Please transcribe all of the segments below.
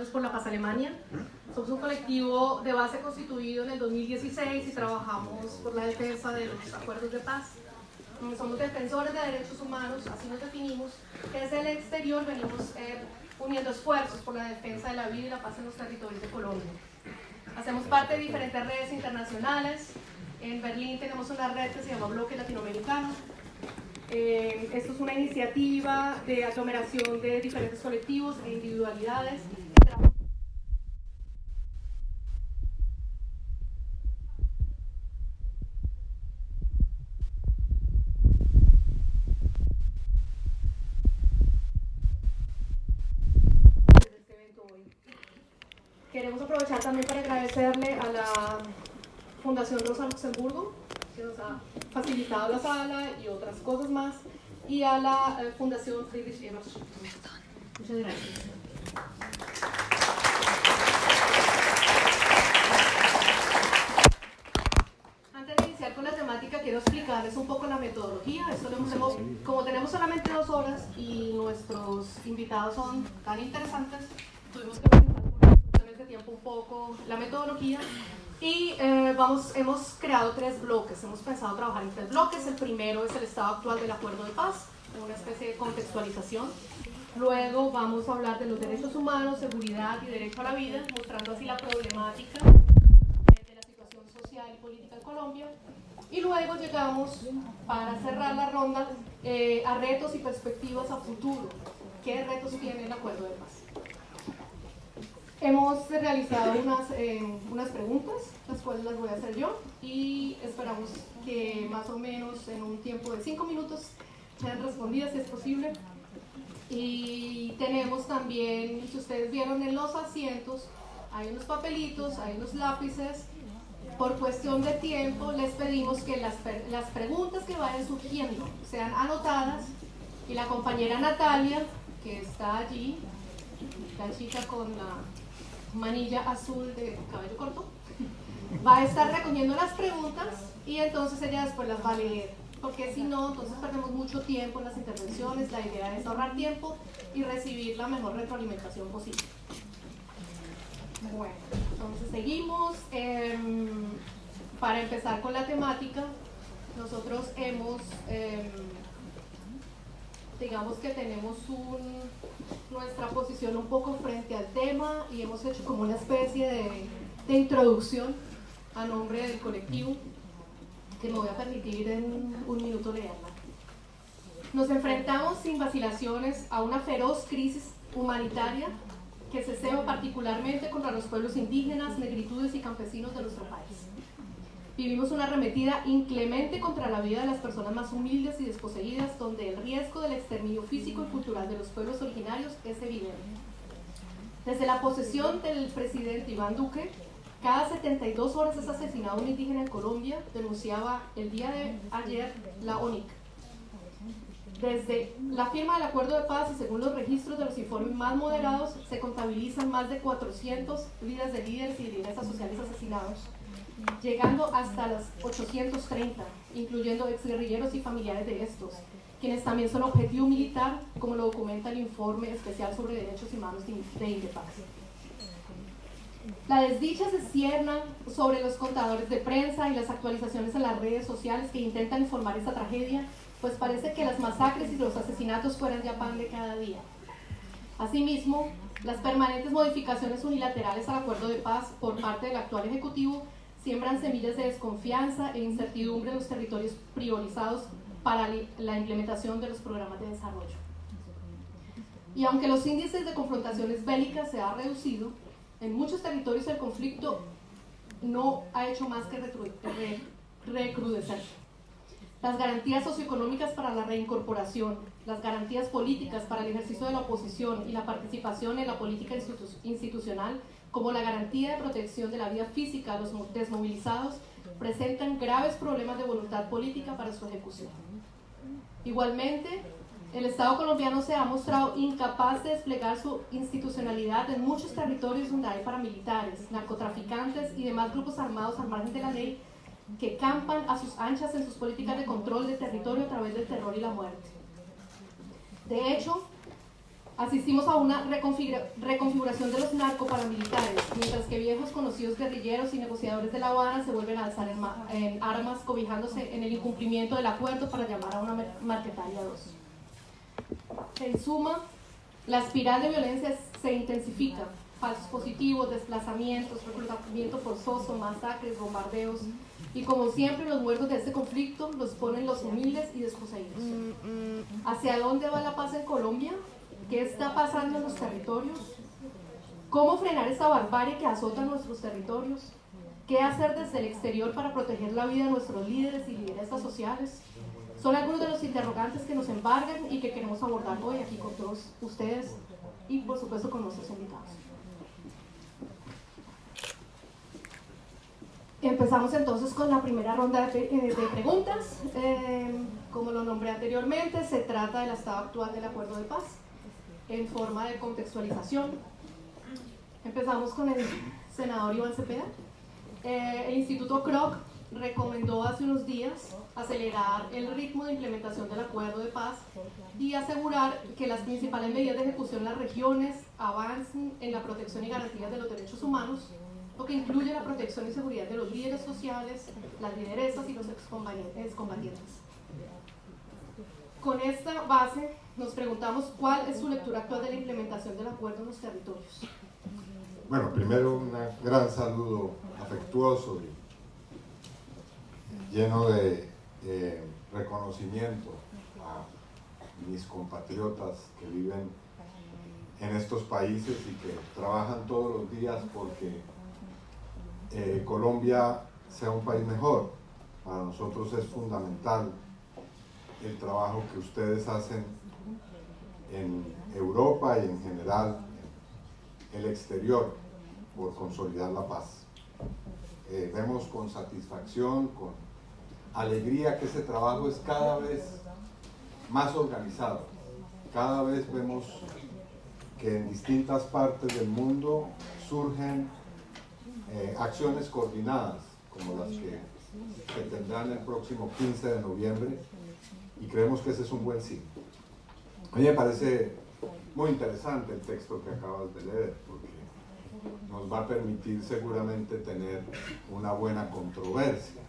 Jóvenes por la Paz Alemania. Somos un colectivo de base constituido en el 2016 y trabajamos por la defensa de los acuerdos de paz. Somos defensores de derechos humanos, así nos definimos. Desde el exterior venimos uniendo esfuerzos por la defensa de la vida y la paz en los territorios de Colombia. Hacemos parte de diferentes redes internacionales. En Berlín tenemos una red que se llama Bloque Latinoamericano. Esto es una iniciativa de aglomeración de diferentes colectivos e individualidades. Queremos aprovechar también para agradecerle a la Fundación Rosa Luxemburgo, que nos ha facilitado la sala y otras cosas más, y a la Fundación Friedrich Ebert. Muchas gracias. Antes de iniciar con la temática, quiero explicarles un poco la metodología. Esto lo hacemos, como tenemos solamente 2 horas y nuestros invitados son tan interesantes, tuvimos que presentar por este tiempo un poco la metodología. Y hemos creado 3 bloques, hemos pensado trabajar en 3 bloques. El primero es el estado actual del acuerdo de paz, una especie de contextualización. Luego vamos a hablar de los derechos humanos, seguridad y derecho a la vida, mostrando así la problemática de la situación social y política en Colombia. Y luego llegamos, para cerrar la ronda, a retos y perspectivas a futuro. ¿Qué retos tiene el acuerdo de paz? Hemos realizado unas preguntas, las cuales las voy a hacer yo, y esperamos que más o menos en un tiempo de 5 minutos sean respondidas, si es posible. Y tenemos también, si ustedes vieron en los asientos, hay unos papelitos, hay unos lápices. Por cuestión de tiempo, les pedimos que las preguntas que vayan surgiendo sean anotadas, y la compañera Natalia, que está allí, la chica con la manilla azul de cabello corto, va a estar recogiendo las preguntas y entonces ella después las va a leer, porque si no, entonces perdemos mucho tiempo en las intervenciones. La idea es ahorrar tiempo y recibir la mejor retroalimentación posible. Bueno, entonces seguimos. Para empezar con la temática, nosotros hemos digamos que tenemos nuestra posición un poco frente al tema, y hemos hecho como una especie de introducción a nombre del colectivo, que me voy a permitir en un minuto leerla. Nos enfrentamos sin vacilaciones a una feroz crisis humanitaria que se ceba particularmente contra los pueblos indígenas, negritudes y campesinos de nuestro país. Vivimos una arremetida inclemente contra la vida de las personas más humildes y desposeídas, donde el riesgo del exterminio físico y cultural de los pueblos originarios es evidente. Desde la posesión del presidente Iván Duque, cada 72 horas es asesinado un indígena en Colombia, denunciaba el día de ayer la ONIC. Desde la firma del acuerdo de paz, y según los registros de los informes más moderados, se contabilizan más de 400 vidas de líderes y lideresas sociales asesinados, llegando hasta las 830, incluyendo exguerrilleros y familiares de estos, quienes también son objetivo militar, como lo documenta el informe especial sobre derechos humanos de Indepaz. La desdicha se cierna sobre los contadores de prensa y las actualizaciones en las redes sociales que intentan informar esta tragedia, pues parece que las masacres y los asesinatos fueran ya pan de cada día. Asimismo, las permanentes modificaciones unilaterales al acuerdo de paz por parte del actual Ejecutivo siembran semillas de desconfianza e incertidumbre en los territorios priorizados para la implementación de los programas de desarrollo. Y aunque los índices de confrontaciones bélicas se han reducido, en muchos territorios el conflicto no ha hecho más que recrudecer. Las garantías socioeconómicas para la reincorporación, las garantías políticas para el ejercicio de la oposición y la participación en la política institucional, como la garantía de protección de la vida física de los desmovilizados, presentan graves problemas de voluntad política para su ejecución. Igualmente, el Estado colombiano se ha mostrado incapaz de desplegar su institucionalidad en muchos territorios donde hay paramilitares, narcotraficantes y demás grupos armados al margen de la ley, que campan a sus anchas en sus políticas de control de territorio a través del terror y la muerte. De hecho, Asistimos a una reconfiguración de los narcoparamilitares, mientras que viejos conocidos guerrilleros y negociadores de La Habana se vuelven a alzar en armas, cobijándose en el incumplimiento del acuerdo para llamar a una Marquetalia 2. En suma, la espiral de violencia se intensifica. Falsos positivos, desplazamientos, reclutamiento forzoso, masacres, bombardeos, y como siempre los muertos de este conflicto los ponen los humildes y desposeídos. ¿Hacia dónde va la paz en Colombia? ¿Qué está pasando en los territorios? ¿Cómo frenar esta barbarie que azota nuestros territorios? ¿Qué hacer desde el exterior para proteger la vida de nuestros líderes y lideresas sociales? Son algunos de los interrogantes que nos embargan y que queremos abordar hoy aquí con todos ustedes y por supuesto con nuestros invitados. Empezamos entonces con la primera ronda de preguntas. Como lo nombré anteriormente, se trata del estado actual del acuerdo de paz en forma de contextualización. Empezamos con el senador Iván Cepeda. El Instituto Kroc recomendó hace unos días acelerar el ritmo de implementación del acuerdo de paz y asegurar que las principales medidas de ejecución en las regiones avancen en la protección y garantías de los derechos humanos, lo que incluye la protección y seguridad de los líderes sociales, las lideresas y los excombatientes. Con esta base nos preguntamos cuál es su lectura actual de la implementación del acuerdo en los territorios. Bueno, primero un gran saludo afectuoso y lleno de reconocimiento a mis compatriotas que viven en estos países y que trabajan todos los días porque Colombia sea un país mejor. Para nosotros es fundamental el trabajo que ustedes hacen en Europa y en general en el exterior por consolidar la paz. Vemos con satisfacción, con alegría que ese trabajo es cada vez más organizado. Cada vez vemos que en distintas partes del mundo surgen acciones coordinadas, como las que se tendrán el próximo 15 de noviembre, y creemos que ese es un buen signo. A mí me parece muy interesante el texto que acabas de leer, porque nos va a permitir seguramente tener una buena controversia,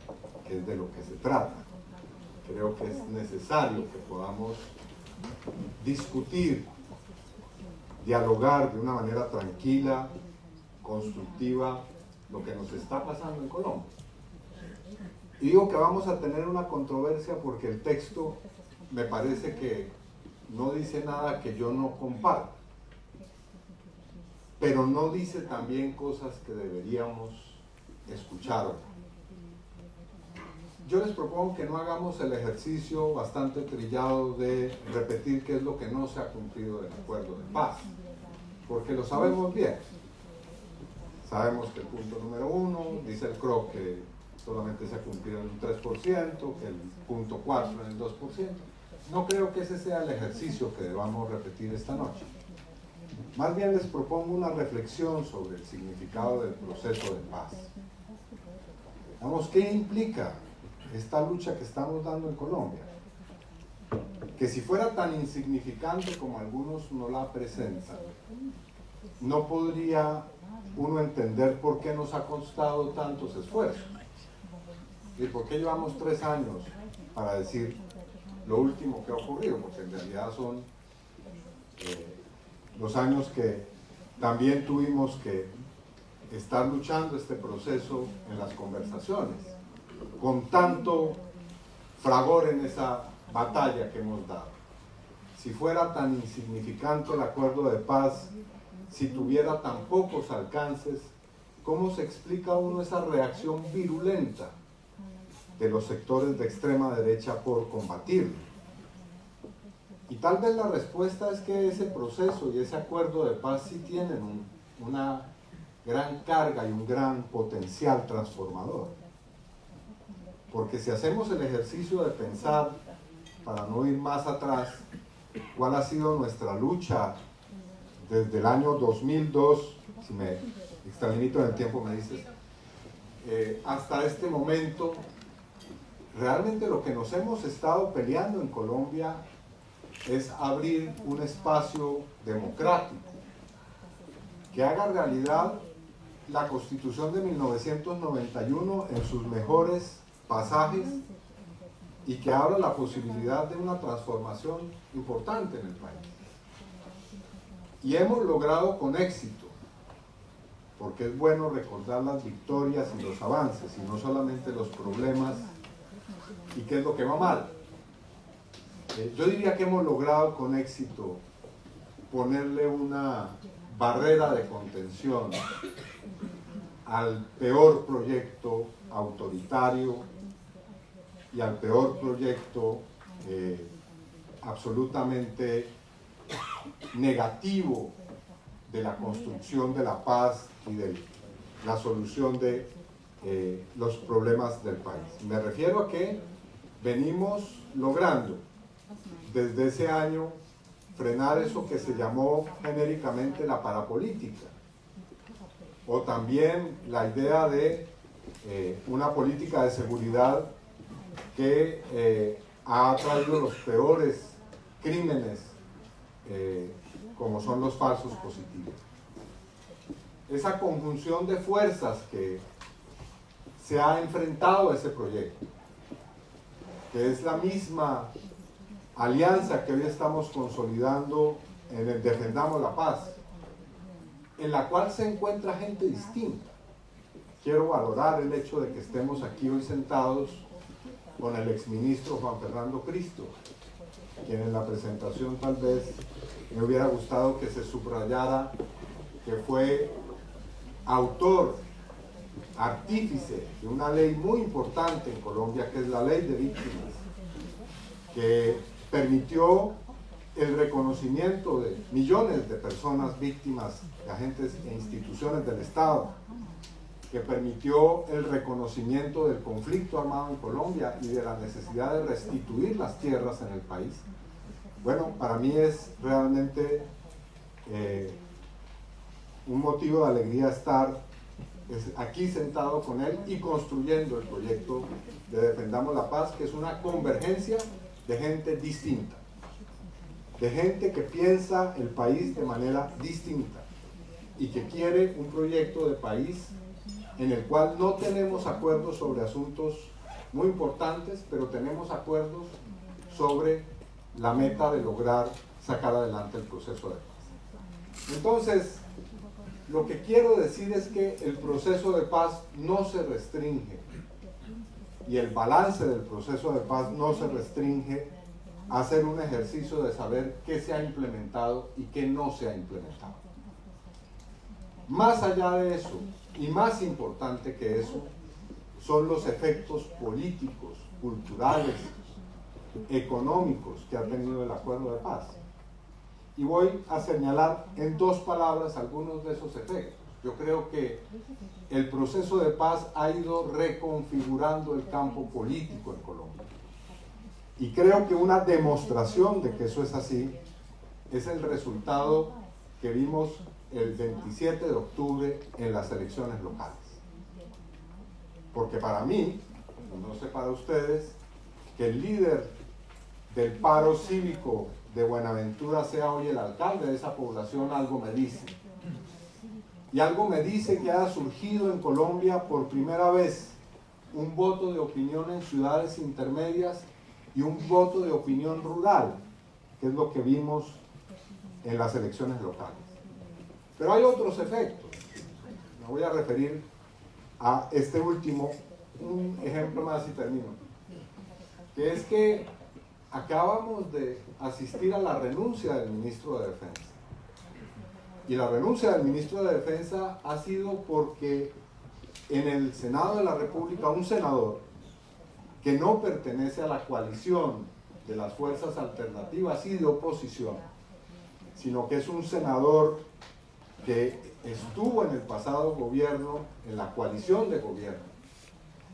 que es de lo que se trata. Creo que es necesario que podamos discutir, dialogar de una manera tranquila, constructiva, lo que nos está pasando en Colombia. Y digo que vamos a tener una controversia porque el texto me parece que no dice nada que yo no comparta, pero no dice también cosas que deberíamos escuchar. Yo les propongo que no hagamos el ejercicio bastante trillado de repetir qué es lo que no se ha cumplido del acuerdo de paz, porque lo sabemos bien. Sabemos que el punto número 1, dice el Kroc que solamente se ha cumplido en un 3%, que el punto 4 en el 2%. No creo que ese sea el ejercicio que debamos repetir esta noche. Más bien les propongo una reflexión sobre el significado del proceso de paz. Vamos, ¿qué implica esta lucha que estamos dando en Colombia? Que si fuera tan insignificante como algunos nos la presentan, no podría uno entender por qué nos ha costado tantos esfuerzos. ¿Y por qué llevamos 3 años para decir lo último que ha ocurrido? Porque en realidad son los años que también tuvimos que estar luchando este proceso en las conversaciones, con tanto fragor en esa batalla que hemos dado. Si fuera tan insignificante el acuerdo de paz, si tuviera tan pocos alcances, ¿cómo se explica uno esa reacción virulenta de los sectores de extrema derecha por combatirlo? Y tal vez la respuesta es que ese proceso y ese acuerdo de paz sí tienen una gran carga y un gran potencial transformador. Porque si hacemos el ejercicio de pensar, para no ir más atrás, cuál ha sido nuestra lucha desde el año 2002, si me extralimito en el tiempo me dices, hasta este momento, realmente lo que nos hemos estado peleando en Colombia es abrir un espacio democrático que haga realidad la Constitución de 1991 en sus mejores pasajes y que abra la posibilidad de una transformación importante en el país. Y hemos logrado con éxito, porque es bueno recordar las victorias y los avances y no solamente los problemas y qué es lo que va mal. Yo diría que hemos logrado con éxito ponerle una barrera de contención al peor proyecto autoritario y al peor proyecto absolutamente negativo de la construcción de la paz y de la solución de los problemas del país. Me refiero a que venimos logrando desde ese año frenar eso que se llamó genéricamente la parapolítica, o también la idea de una política de seguridad que ha traído los peores crímenes, como son los falsos positivos. Esa conjunción de fuerzas que se ha enfrentado a ese proyecto, que es la misma alianza que hoy estamos consolidando en el Defendamos la Paz, en la cual se encuentra gente distinta. Quiero valorar el hecho de que estemos aquí hoy sentados con el exministro Juan Fernando Cristo, quien en la presentación tal vez me hubiera gustado que se subrayara que fue autor, artífice de una ley muy importante en Colombia, que es la Ley de Víctimas, que permitió el reconocimiento de millones de personas víctimas de agentes e instituciones del Estado, que permitió el reconocimiento del conflicto armado en Colombia y de la necesidad de restituir las tierras en el país. Bueno, para mí es realmente un motivo de alegría estar aquí sentado con él y construyendo el proyecto de Defendamos la Paz, que es una convergencia de gente distinta, de gente que piensa el país de manera distinta y que quiere un proyecto de país en el cual no tenemos acuerdos sobre asuntos muy importantes, pero tenemos acuerdos sobre la meta de lograr sacar adelante el proceso de paz. Entonces, lo que quiero decir es que el proceso de paz no se restringe, y el balance del proceso de paz no se restringe a hacer un ejercicio de saber qué se ha implementado y qué no se ha implementado. Más allá de eso, y más importante que eso, son los efectos políticos, culturales, económicos que ha tenido el acuerdo de paz. Y voy a señalar en dos palabras algunos de esos efectos. Yo creo que el proceso de paz ha ido reconfigurando el campo político en Colombia. Y creo que una demostración de que eso es así es el resultado que vimos el 27 de octubre en las elecciones locales. Porque para mí, no sé para ustedes, que el líder del paro cívico de Buenaventura sea hoy el alcalde de esa población, algo me dice. Y algo me dice que ha surgido en Colombia por primera vez un voto de opinión en ciudades intermedias y un voto de opinión rural, que es lo que vimos en las elecciones locales. Pero hay otros efectos. Me voy a referir a este último, un ejemplo más y termino, que es que acabamos de asistir a la renuncia del ministro de Defensa. Y la renuncia del ministro de Defensa ha sido porque en el Senado de la República un senador que no pertenece a la coalición de las fuerzas alternativas y de oposición, sino que es un senador que estuvo en el pasado gobierno, en la coalición de gobierno,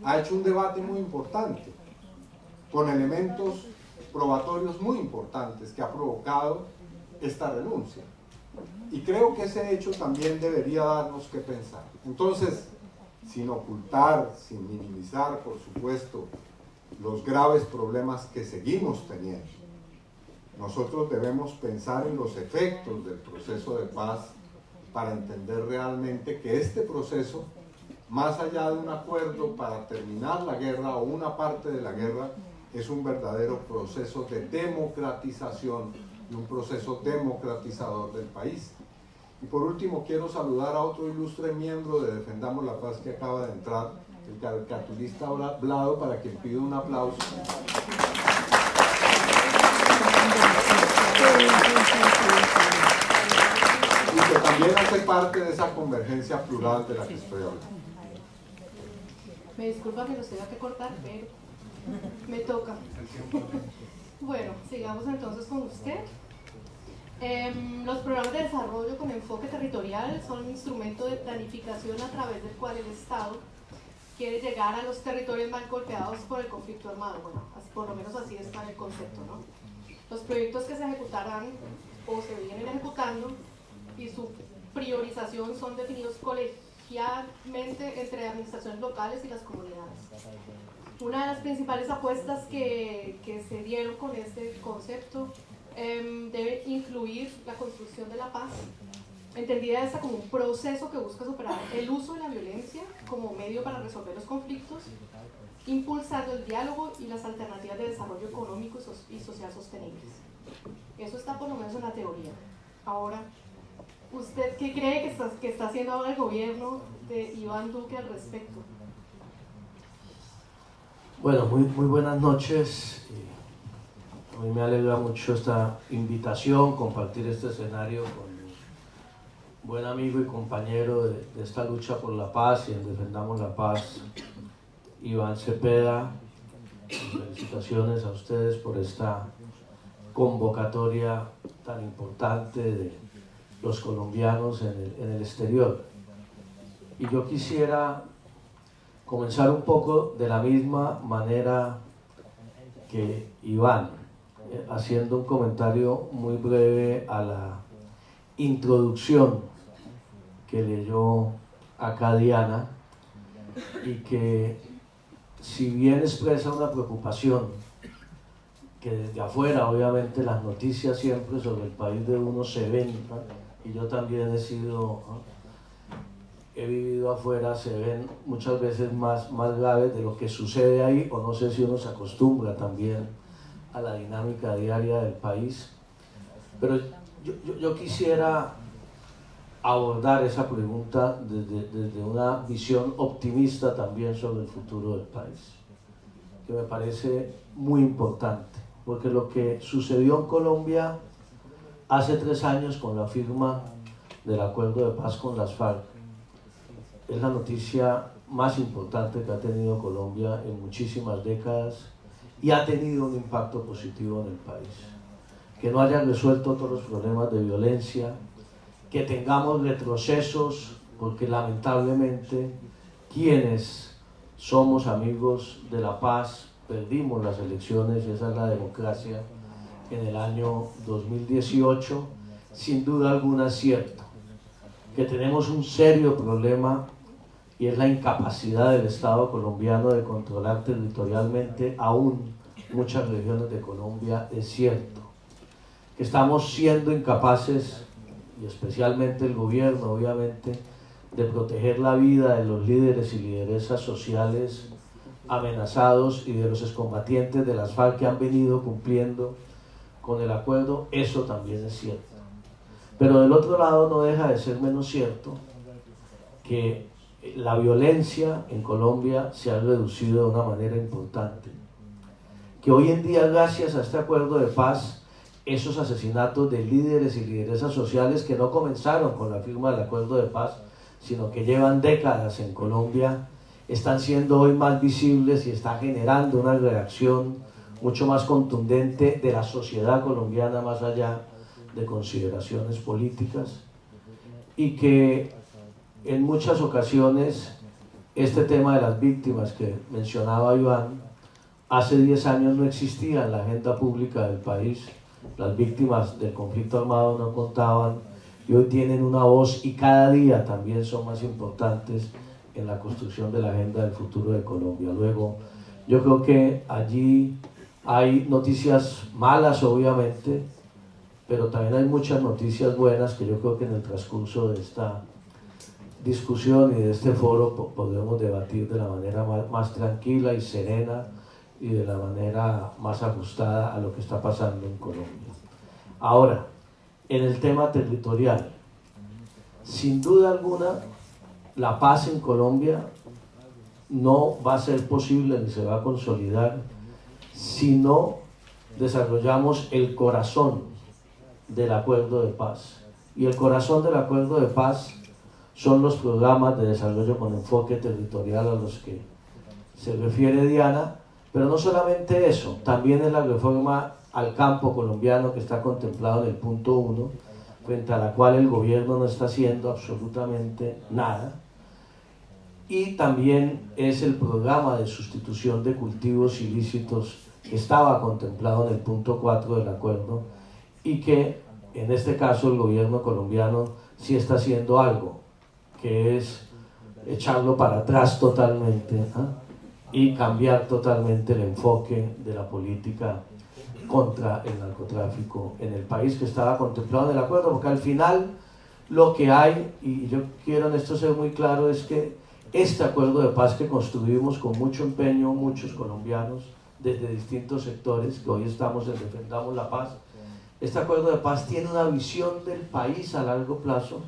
ha hecho un debate muy importante, con elementos probatorios muy importantes que ha provocado esta renuncia. Y creo que ese hecho también debería darnos que pensar. Entonces, sin ocultar, sin minimizar, por supuesto, los graves problemas que seguimos teniendo, Nosotros debemos pensar en los efectos del proceso de paz para entender realmente que este proceso, más allá de un acuerdo para terminar la guerra o una parte de la guerra, es un verdadero proceso de democratización y un proceso democratizador del país. Y por último, quiero saludar a otro ilustre miembro de Defendamos la Paz que acaba de entrar, el caricaturista Blado, para quien pido un aplauso. Y que también hace parte de esa convergencia plural de la que estoy hablando. Me disculpa que los tenga que cortar, pero me toca. Bueno, sigamos entonces con usted. Los programas de desarrollo con enfoque territorial son un instrumento de planificación a través del cual el Estado quiere llegar a los territorios más golpeados por el conflicto armado. Bueno, por lo menos así está el concepto, ¿no? Los proyectos que se ejecutarán o se vienen ejecutando y su priorización son definidos colegialmente entre administraciones locales y las comunidades. Una de las principales apuestas que se dieron con este concepto debe incluir la construcción de la paz, entendida esta como un proceso que busca superar el uso de la violencia como medio para resolver los conflictos, impulsando el diálogo y las alternativas de desarrollo económico y social sostenibles. Eso está por lo menos en la teoría. Ahora, ¿usted qué cree que está haciendo ahora el gobierno de Iván Duque al respecto? Bueno, muy buenas noches. A mí me alegra mucho esta invitación, compartir este escenario con mi buen amigo y compañero de esta lucha por la paz y en Defendamos la Paz, Iván Cepeda. Felicitaciones a ustedes por esta convocatoria tan importante de los colombianos en el exterior. Y yo quisiera comenzar un poco de la misma manera que Iván, haciendo un comentario muy breve a la introducción que leyó acá Diana, y que si bien expresa una preocupación que desde afuera, obviamente las noticias siempre sobre el país de uno se ven, ¿no? Y yo también he vivido afuera, se ven muchas veces más graves de lo que sucede ahí, o no sé si uno se acostumbra también a la dinámica diaria del país. Pero yo quisiera abordar esa pregunta desde una visión optimista también sobre el futuro del país, que me parece muy importante, porque lo que sucedió en Colombia hace 3 años con la firma del acuerdo de paz con las FARC es la noticia más importante que ha tenido Colombia en muchísimas décadas y ha tenido un impacto positivo en el país. Que no hayan resuelto todos los problemas de violencia, que tengamos retrocesos, porque lamentablemente quienes somos amigos de la paz perdimos las elecciones, y esa es la democracia, en el año 2018, sin duda alguna es cierto que tenemos un serio problema y es la incapacidad del Estado colombiano de controlar territorialmente aún muchas regiones de Colombia. Es cierto que estamos siendo incapaces, y especialmente el gobierno, obviamente, de proteger la vida de los líderes y lideresas sociales amenazados y de los excombatientes de las FARC que han venido cumpliendo con el acuerdo. Eso también es cierto. Pero del otro lado no deja de ser menos cierto que la violencia en Colombia se ha reducido de una manera importante. Que hoy en día, gracias a este acuerdo de paz, esos asesinatos de líderes y lideresas sociales que no comenzaron con la firma del acuerdo de paz, sino que llevan décadas en Colombia, están siendo hoy más visibles y está generando una reacción mucho más contundente de la sociedad colombiana, más allá de consideraciones políticas, y que en muchas ocasiones este tema de las víctimas que mencionaba Iván, hace 10 años no existía en la agenda pública del país. Las víctimas del conflicto armado no contaban y hoy tienen una voz y cada día también son más importantes en la construcción de la agenda del futuro de Colombia. Luego, yo creo que allí Hay noticias malas, obviamente, pero también hay muchas noticias buenas que yo creo que en el transcurso de esta discusión y de este foro podemos debatir de la manera más tranquila y serena y de la manera más ajustada a lo que está pasando en Colombia. Ahora, en el tema territorial, sin duda alguna, la paz en Colombia no va a ser posible ni se va a consolidar si no desarrollamos el corazón del acuerdo de paz. Y el corazón del acuerdo de paz son los programas de desarrollo con enfoque territorial a los que se refiere Diana, pero no solamente eso, también es la reforma al campo colombiano que está contemplado en el punto 1, frente a la cual el gobierno no está haciendo absolutamente nada, y también es el programa de sustitución de cultivos ilícitos que estaba contemplado en el punto 4 del acuerdo y que en este caso el gobierno colombiano sí está haciendo algo, que es echarlo para atrás totalmente y cambiar totalmente el enfoque de la política contra el narcotráfico en el país que estaba contemplado en el acuerdo, porque al final lo que hay, y yo quiero en esto ser muy claro, es que este acuerdo de paz que construimos con mucho empeño muchos colombianos desde distintos sectores, que hoy estamos en Defendamos la Paz, este acuerdo de paz tiene una visión del país a largo plazo,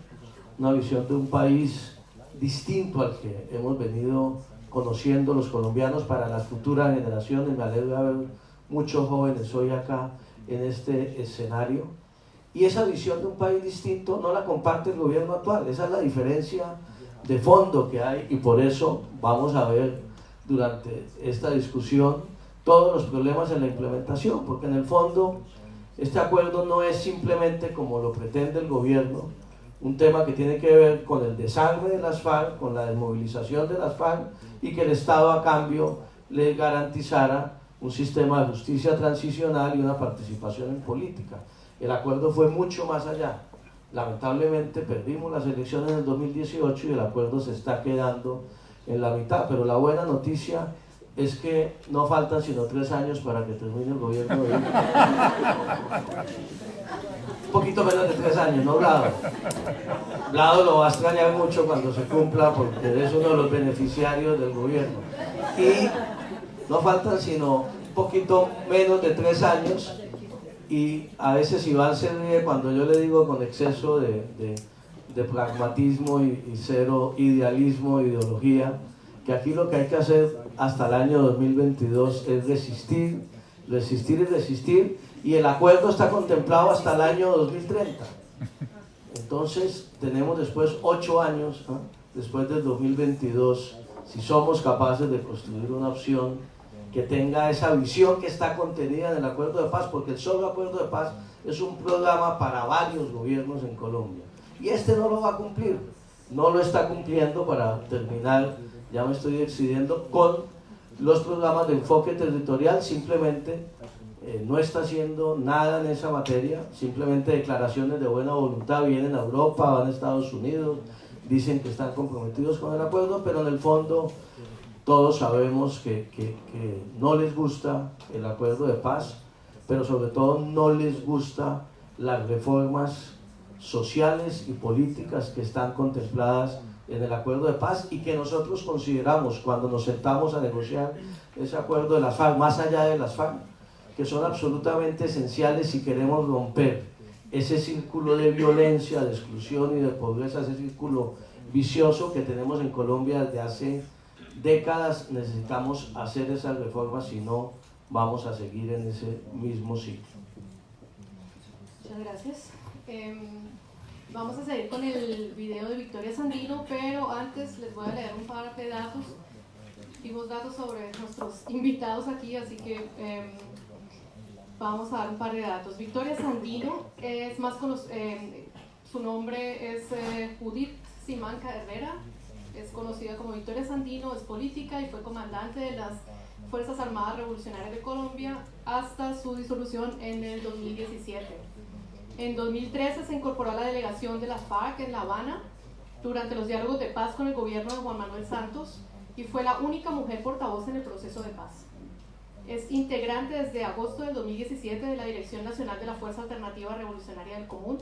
una visión de un país distinto al que hemos venido conociendo los colombianos para las futuras generaciones. Me alegra ver muchos jóvenes hoy acá en este escenario, y esa visión de un país distinto no la comparte el gobierno actual. Esa es la diferencia de fondo que hay, y por eso vamos a ver durante esta discusión todos los problemas en la implementación, porque en el fondo este acuerdo no es simplemente, como lo pretende el gobierno, un tema que tiene que ver con el desarme de las FARC, con la desmovilización de las FARC, y que el Estado a cambio le garantizara un sistema de justicia transicional y una participación en política. El acuerdo fue mucho más allá. Lamentablemente perdimos las elecciones en el 2018 y el acuerdo se está quedando en la mitad, pero la buena noticia es que no faltan sino 3 años para que termine el gobierno de un poquito menos de 3 años, ¿no, Vlado? Vlado lo va a extrañar mucho cuando se cumpla, porque es uno de los beneficiarios del gobierno. Y no faltan sino un poquito menos de 3 años, y a veces Iván se ríe cuando yo le digo con exceso de pragmatismo y cero idealismo e ideología, que aquí lo que hay que hacer hasta el año 2022 es resistir, resistir y resistir, y el acuerdo está contemplado hasta el año 2030. Entonces tenemos después 8 años, después del 2022, si somos capaces de construir una opción que tenga esa visión que está contenida en el acuerdo de paz, porque el solo acuerdo de paz es un programa para varios gobiernos en Colombia, y este no lo va a cumplir, no lo está cumpliendo. Para terminar, ya me estoy excediendo, con los programas de enfoque territorial, simplemente no está haciendo nada en esa materia, simplemente declaraciones de buena voluntad, vienen a Europa, van a Estados Unidos, dicen que están comprometidos con el acuerdo, pero en el fondo todos sabemos que no les gusta el acuerdo de paz, pero sobre todo no les gusta las reformas sociales y políticas que están contempladas en el acuerdo de paz, y que nosotros consideramos, cuando nos sentamos a negociar ese acuerdo de las FARC, más allá de las FARC, que son absolutamente esenciales si queremos romper ese círculo de violencia, de exclusión y de pobreza, ese círculo vicioso que tenemos en Colombia desde hace décadas. Necesitamos hacer esas reformas, si no vamos a seguir en ese mismo ciclo. Muchas gracias. Vamos a seguir con el video de Victoria Sandino, pero antes les voy a leer un par de datos, dimos datos sobre nuestros invitados aquí, así que vamos a dar un par de datos. Victoria Sandino es más su nombre es Judith Simanca Herrera, es conocida como Victoria Sandino, es política y fue comandante de las Fuerzas Armadas Revolucionarias de Colombia hasta su disolución en el 2017. En 2013 se incorporó a la delegación de la FARC en La Habana durante los diálogos de paz con el gobierno de Juan Manuel Santos y fue la única mujer portavoz en el proceso de paz. Es integrante desde agosto del 2017 de la Dirección Nacional de la Fuerza Alternativa Revolucionaria del Común.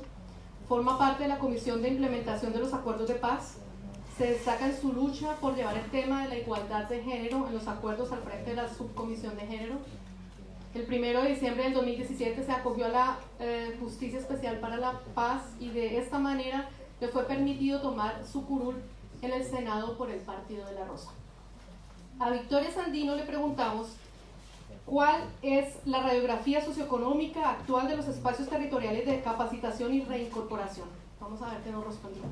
Forma parte de la Comisión de Implementación de los Acuerdos de Paz. Se destaca en su lucha por llevar el tema de la igualdad de género en los acuerdos al frente de la Subcomisión de Género. El 1 de diciembre del 2017 se acogió a la Justicia Especial para la Paz y de esta manera le fue permitido tomar su curul en el Senado por el Partido de la Rosa. A Victoria Sandino le preguntamos cuál es la radiografía socioeconómica actual de los espacios territoriales de capacitación y reincorporación. Vamos a ver qué nos respondió.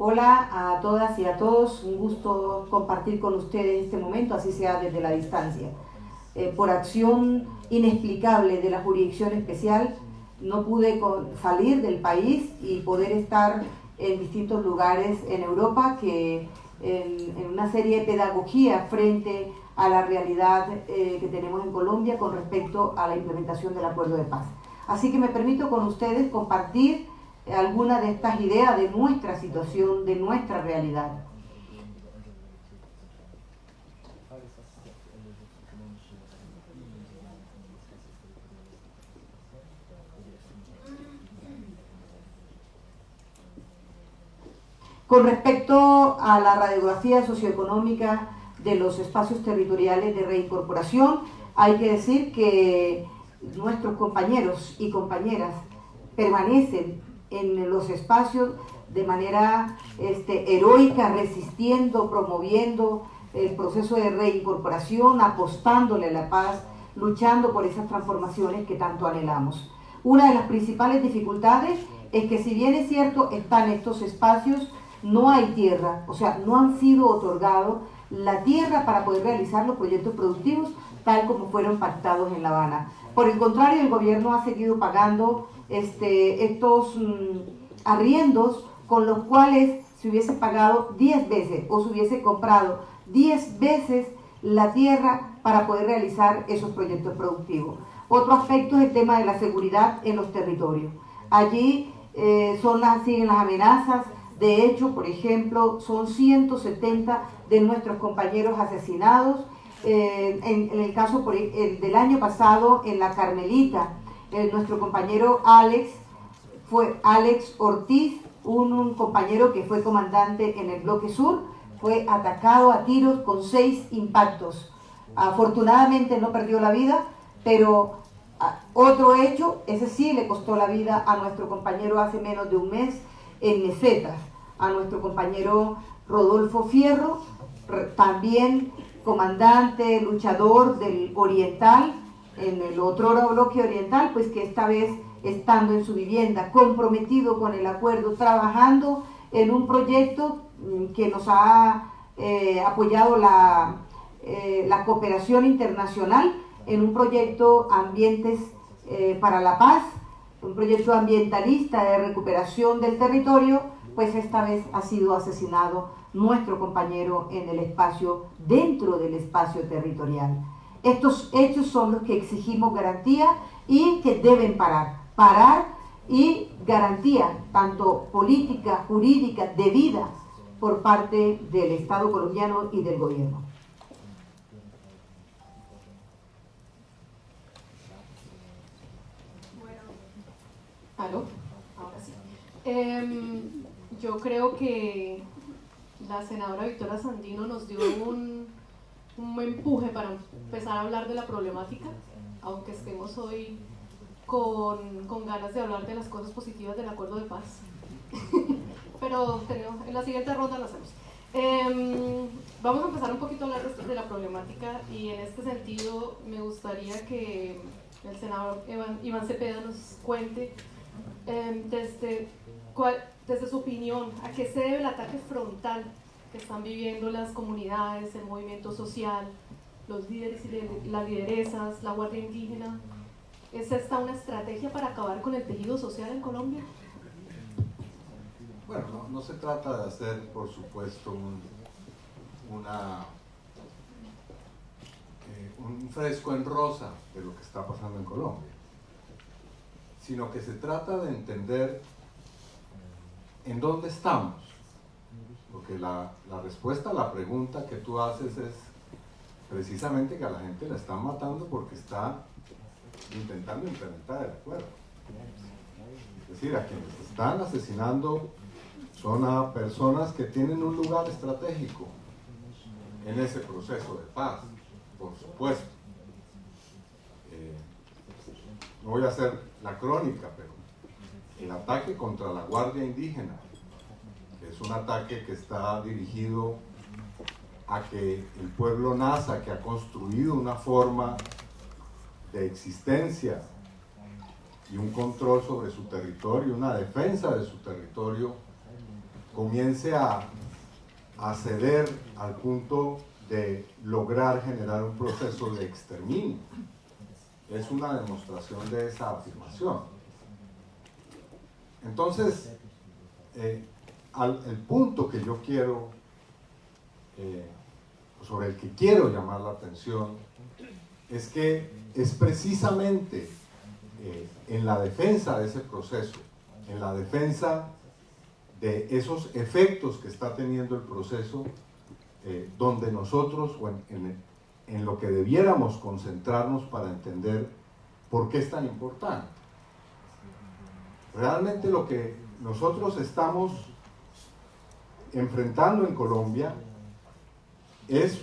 Hola a todas y a todos, un gusto compartir con ustedes este momento, así sea desde la distancia. Por acción inexplicable de la Jurisdicción Especial, no pude salir del país y poder estar en distintos lugares en Europa que en una serie de pedagogía frente a la realidad que tenemos en Colombia con respecto a la implementación del Acuerdo de Paz. Así que me permito con ustedes compartir alguna de estas ideas de nuestra situación, de nuestra realidad. Con respecto a la radiografía socioeconómica de los espacios territoriales de reincorporación, hay que decir que nuestros compañeros y compañeras permanecen en los espacios de manera heroica, resistiendo, promoviendo el proceso de reincorporación, apostándole a la paz, luchando por esas transformaciones que tanto anhelamos. Una de las principales dificultades es que, si bien es cierto, están estos espacios, no hay tierra, o sea, no han sido otorgados la tierra para poder realizar los proyectos productivos tal como fueron pactados en La Habana. Por el contrario, el gobierno ha seguido pagando estos arriendos con los cuales se hubiese pagado 10 veces o se hubiese comprado 10 veces la tierra para poder realizar esos proyectos productivos. Otro aspecto es el tema de la seguridad en los territorios. Allí siguen las amenazas. De hecho, por ejemplo, son 170 de nuestros compañeros asesinados. En el caso del año pasado, en la Carmelita, nuestro compañero Alex Ortiz, un compañero que fue comandante en el bloque sur, fue atacado a tiros con 6 impactos. Afortunadamente no perdió la vida, pero otro hecho, ese sí le costó la vida a nuestro compañero hace menos de un mes en Mesetas, a nuestro compañero Rodolfo Fierro, también comandante, luchador del Oriental, en el otrora bloque oriental, pues que esta vez estando en su vivienda, comprometido con el acuerdo, trabajando en un proyecto que nos ha apoyado la cooperación internacional, en un proyecto Ambientes para la Paz, un proyecto ambientalista de recuperación del territorio. Pues esta vez ha sido asesinado nuestro compañero en el espacio, dentro del espacio territorial. Estos hechos son los que exigimos garantía y que deben parar y garantía tanto política, jurídica, de vida por parte del Estado colombiano y del gobierno. ¿Aló? Ahora sí. Yo creo que la senadora Victoria Sandino nos dio un empuje para empezar a hablar de la problemática, aunque estemos hoy con ganas de hablar de las cosas positivas del acuerdo de paz. Pero en la siguiente ronda lo hacemos. Vamos a empezar un poquito a hablar de la problemática, y en este sentido me gustaría que el senador Iván Cepeda nos cuente desde su opinión a qué se debe el ataque frontal que están viviendo las comunidades, el movimiento social, los líderes y las lideresas, la Guardia Indígena, ¿Es esta una estrategia para acabar con el tejido social en Colombia? Bueno, no se trata de hacer, por supuesto, un fresco en rosa de lo que está pasando en Colombia, sino que se trata de entender en dónde estamos, porque la respuesta a la pregunta que tú haces es precisamente que a la gente la están matando porque está intentando implementar el acuerdo. Es decir, a quienes están asesinando son a personas que tienen un lugar estratégico en ese proceso de paz, por supuesto. No voy a hacer la crónica, pero el ataque contra la Guardia Indígena, que es un ataque que está dirigido a que el pueblo Nasa, que ha construido una forma de existencia y un control sobre su territorio, una defensa de su territorio, comience a ceder al punto de lograr generar un proceso de exterminio. Es una demostración de esa afirmación. Entonces, el punto que yo quiero, sobre el que quiero llamar la atención, es que es precisamente en la defensa de ese proceso, en la defensa de esos efectos que está teniendo el proceso, donde nosotros, o en lo que debiéramos concentrarnos para entender por qué es tan importante. Realmente lo que nosotros estamos enfrentando en Colombia es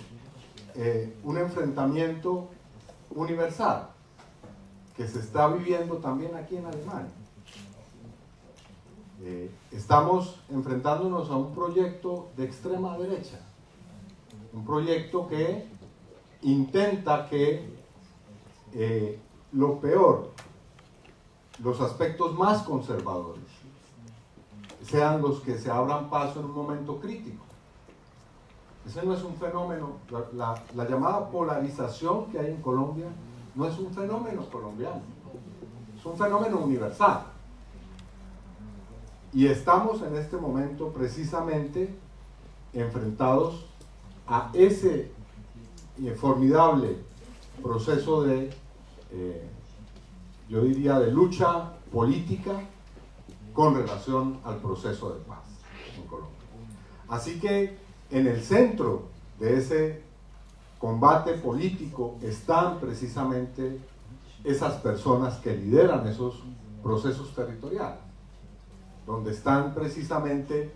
un enfrentamiento universal que se está viviendo también aquí en Alemania. Estamos enfrentándonos a un proyecto de extrema derecha, un proyecto que intenta que lo peor, los aspectos más conservadores, sean los que se abran paso en un momento crítico. Ese no es un fenómeno, la llamada polarización que hay en Colombia no es un fenómeno colombiano, es un fenómeno universal. Y estamos en este momento precisamente enfrentados a ese formidable proceso de, yo diría, de lucha política con relación al proceso de paz en Colombia. Así que en el centro de ese combate político están precisamente esas personas que lideran esos procesos territoriales, donde están precisamente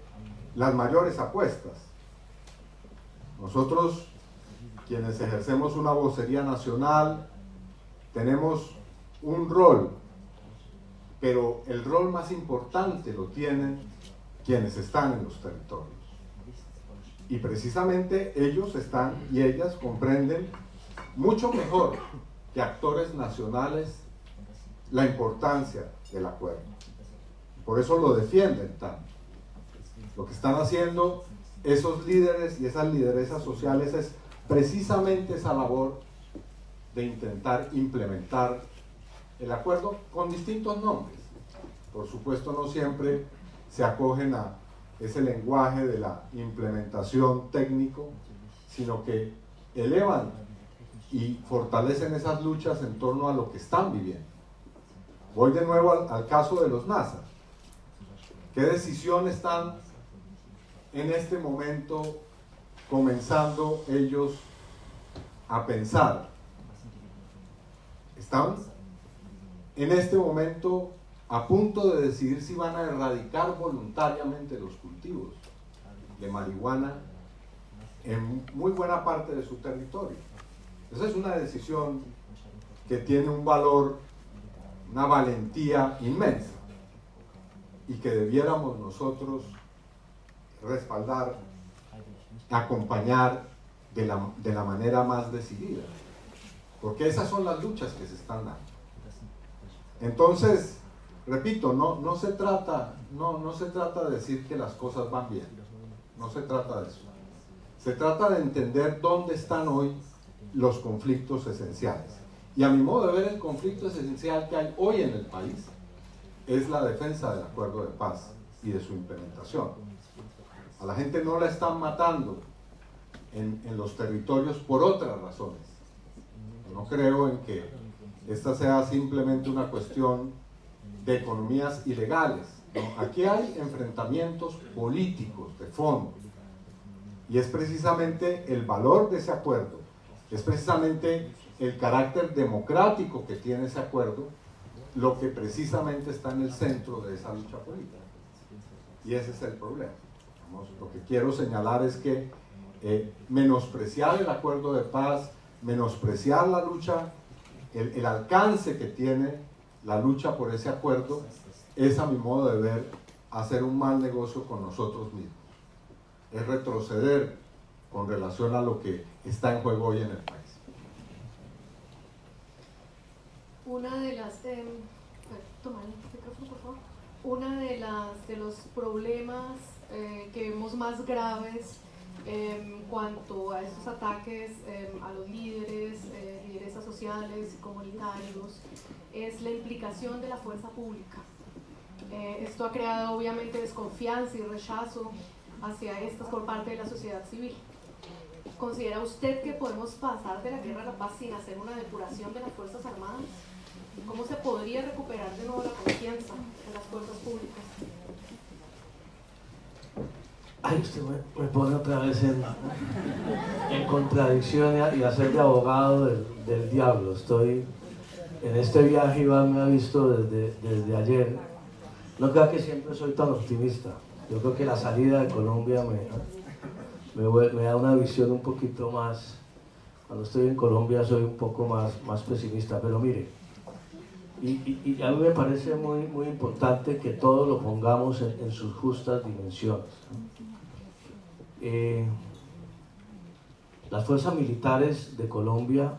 las mayores apuestas. Nosotros, quienes ejercemos una vocería nacional, tenemos un rol, pero el rol más importante lo tienen quienes están en los territorios. Y precisamente ellos están y ellas comprenden mucho mejor que actores nacionales la importancia del acuerdo. Por eso lo defienden tanto. Lo que están haciendo esos líderes y esas lideresas sociales es precisamente esa labor de intentar implementar el acuerdo con distintos nombres. Por supuesto, no siempre se acogen a ese lenguaje de la implementación técnico, sino que elevan y fortalecen esas luchas en torno a lo que están viviendo. Voy de nuevo al caso de los NASA. ¿Qué decisión están en este momento comenzando ellos a pensar? Están en este momento a punto de decidir si van a erradicar voluntariamente los cultivos de marihuana en muy buena parte de su territorio. Esa es una decisión que tiene un valor, una valentía inmensa, y que debiéramos nosotros respaldar, acompañar de la manera más decidida, porque esas son las luchas que se están dando. Entonces, repito, no se trata de decir que las cosas van bien, no se trata de eso. Se trata de entender dónde están hoy los conflictos esenciales. Y a mi modo de ver, el conflicto esencial que hay hoy en el país es la defensa del acuerdo de paz y de su implementación. A la gente no la están matando en los territorios por otras razones. No creo en que esta sea simplemente una cuestión de economías ilegales, ¿no? Aquí hay enfrentamientos políticos de fondo, y es precisamente el valor de ese acuerdo, es precisamente el carácter democrático que tiene ese acuerdo, lo que precisamente está en el centro de esa lucha política. Y ese es el problema. Vamos, lo que quiero señalar es que menospreciar el acuerdo de paz, menospreciar la lucha, el alcance que tiene la lucha por ese acuerdo, es, a mi modo de ver, hacer un mal negocio con nosotros mismos. Es retroceder con relación a lo que está en juego hoy en el país. Una de las, toma el micrófono, por favor. Una de los problemas que vemos más graves en cuanto a estos ataques a los líderes, lideresas sociales y comunitarios, es la implicación de la fuerza pública. Esto ha creado obviamente desconfianza y rechazo hacia estas por parte de la sociedad civil. ¿Considera usted que podemos pasar de la guerra a la paz sin hacer una depuración de las Fuerzas Armadas? ¿Cómo se podría recuperar de nuevo la confianza en las fuerzas públicas? Ay, usted me pone otra vez en contradicción y a ser de abogado del diablo. Estoy en este viaje. Iván me ha visto desde ayer. No creo que siempre soy tan optimista. Yo creo que la salida de Colombia me da una visión un poquito más. Cuando estoy en Colombia soy un poco más pesimista, pero mire, y a mí me parece muy importante que todo lo pongamos en sus justas dimensiones. Las fuerzas militares de Colombia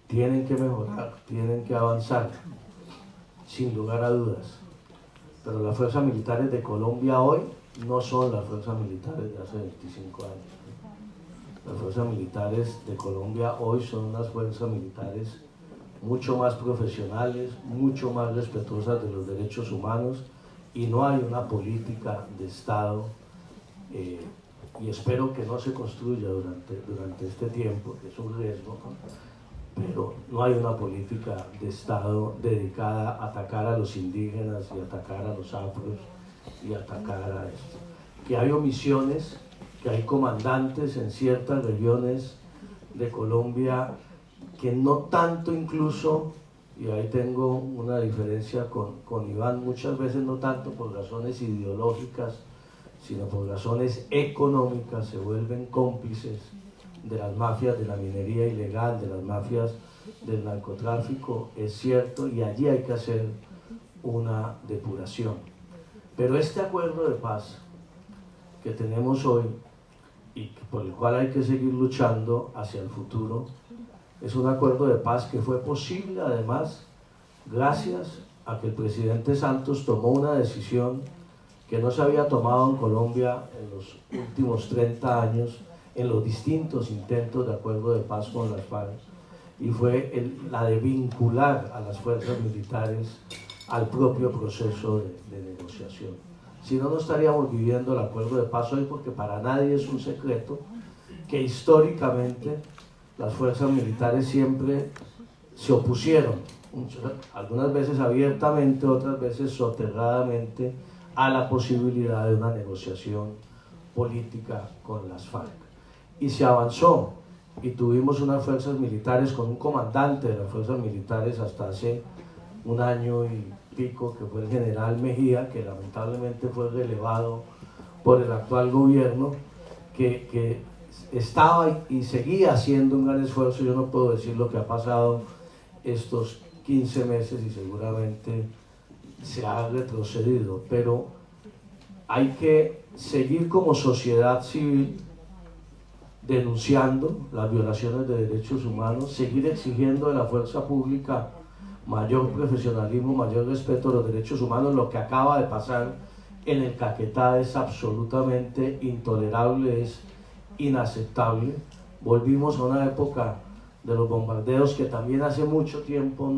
tienen que mejorar, tienen que avanzar, sin lugar a dudas. Pero las fuerzas militares de Colombia hoy no son las fuerzas militares de hace 25 años. Las fuerzas militares de Colombia hoy son unas fuerzas militares mucho más profesionales, mucho más respetuosas de los derechos humanos, y no hay una política de Estado, y espero que no se construya durante este tiempo, que es un riesgo, pero no hay una política de Estado dedicada a atacar a los indígenas y atacar a los afros y atacar a esto. Que hay omisiones, que hay comandantes en ciertas regiones de Colombia que no tanto incluso, y ahí tengo una diferencia con Iván, muchas veces no tanto por razones ideológicas, sino por razones económicas, se vuelven cómplices de las mafias de la minería ilegal, de las mafias del narcotráfico, es cierto, y allí hay que hacer una depuración. Pero este acuerdo de paz que tenemos hoy y por el cual hay que seguir luchando hacia el futuro, es un acuerdo de paz que fue posible además gracias a que el presidente Santos tomó una decisión que no se había tomado en Colombia en los últimos 30 años en los distintos intentos de acuerdo de paz con las FARC, y fue la de vincular a las fuerzas militares al propio proceso de negociación. Si no, no estaríamos viviendo el acuerdo de paz hoy, porque para nadie es un secreto que históricamente las fuerzas militares siempre se opusieron, algunas veces abiertamente, otras veces soterradamente, a la posibilidad de una negociación política con las FARC. Y se avanzó, y tuvimos unas fuerzas militares con un comandante de las fuerzas militares hasta hace un año y pico, que fue el general Mejía, que lamentablemente fue relevado por el actual gobierno, que estaba y seguía haciendo un gran esfuerzo. Yo no puedo decir lo que ha pasado estos 15 meses y seguramente se ha retrocedido, pero hay que seguir como sociedad civil denunciando las violaciones de derechos humanos, seguir exigiendo de la fuerza pública mayor profesionalismo, mayor respeto a los derechos humanos. Lo que acaba de pasar en el Caquetá es absolutamente intolerable, es inaceptable. Volvimos a una época de los bombardeos que también hace mucho tiempo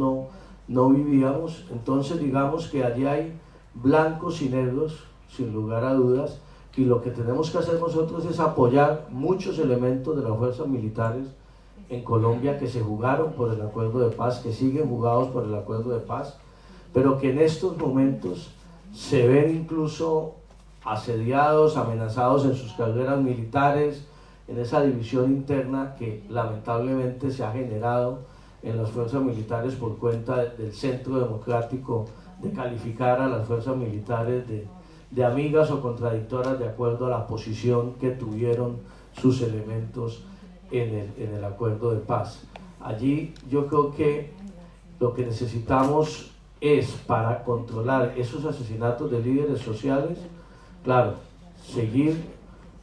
no vivíamos. Entonces digamos que allí hay blancos y negros, sin lugar a dudas, y lo que tenemos que hacer nosotros es apoyar muchos elementos de las fuerzas militares en Colombia que se jugaron por el acuerdo de paz, que siguen jugados por el acuerdo de paz, pero que en estos momentos se ven incluso asediados, amenazados en sus carreras militares, en esa división interna que lamentablemente se ha generado en las fuerzas militares por cuenta del Centro Democrático de calificar a las fuerzas militares de amigas o contradictoras de acuerdo a la posición que tuvieron sus elementos en el acuerdo de paz. Allí yo creo que lo que necesitamos es, para controlar esos asesinatos de líderes sociales, claro, seguir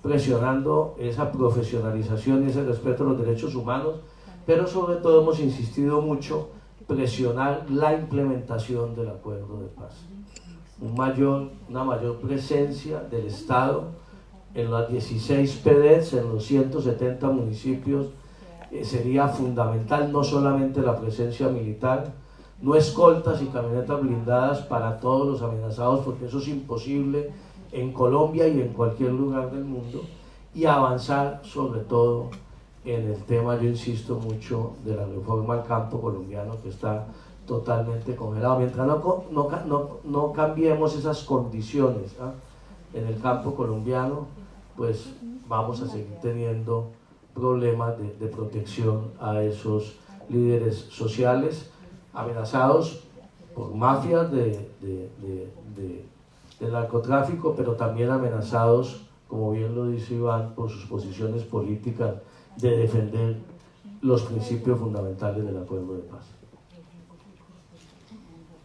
presionando esa profesionalización y ese respeto a los derechos humanos, pero sobre todo hemos insistido mucho presionar la implementación del acuerdo de paz. Una mayor presencia del Estado en las 16 PDEs, en los 170 municipios, sería fundamental. No solamente la presencia militar, no escoltas y camionetas blindadas para todos los amenazados, porque eso es imposible en Colombia y en cualquier lugar del mundo, y avanzar sobre todo en el tema, yo insisto mucho, de la reforma al campo colombiano, que está totalmente congelado. Mientras no cambiemos esas condiciones en el campo colombiano, pues vamos a seguir teniendo problemas de protección a esos líderes sociales amenazados por mafias del narcotráfico, pero también amenazados, como bien lo dice Iván, por sus posiciones políticas de defender los principios fundamentales del acuerdo de paz.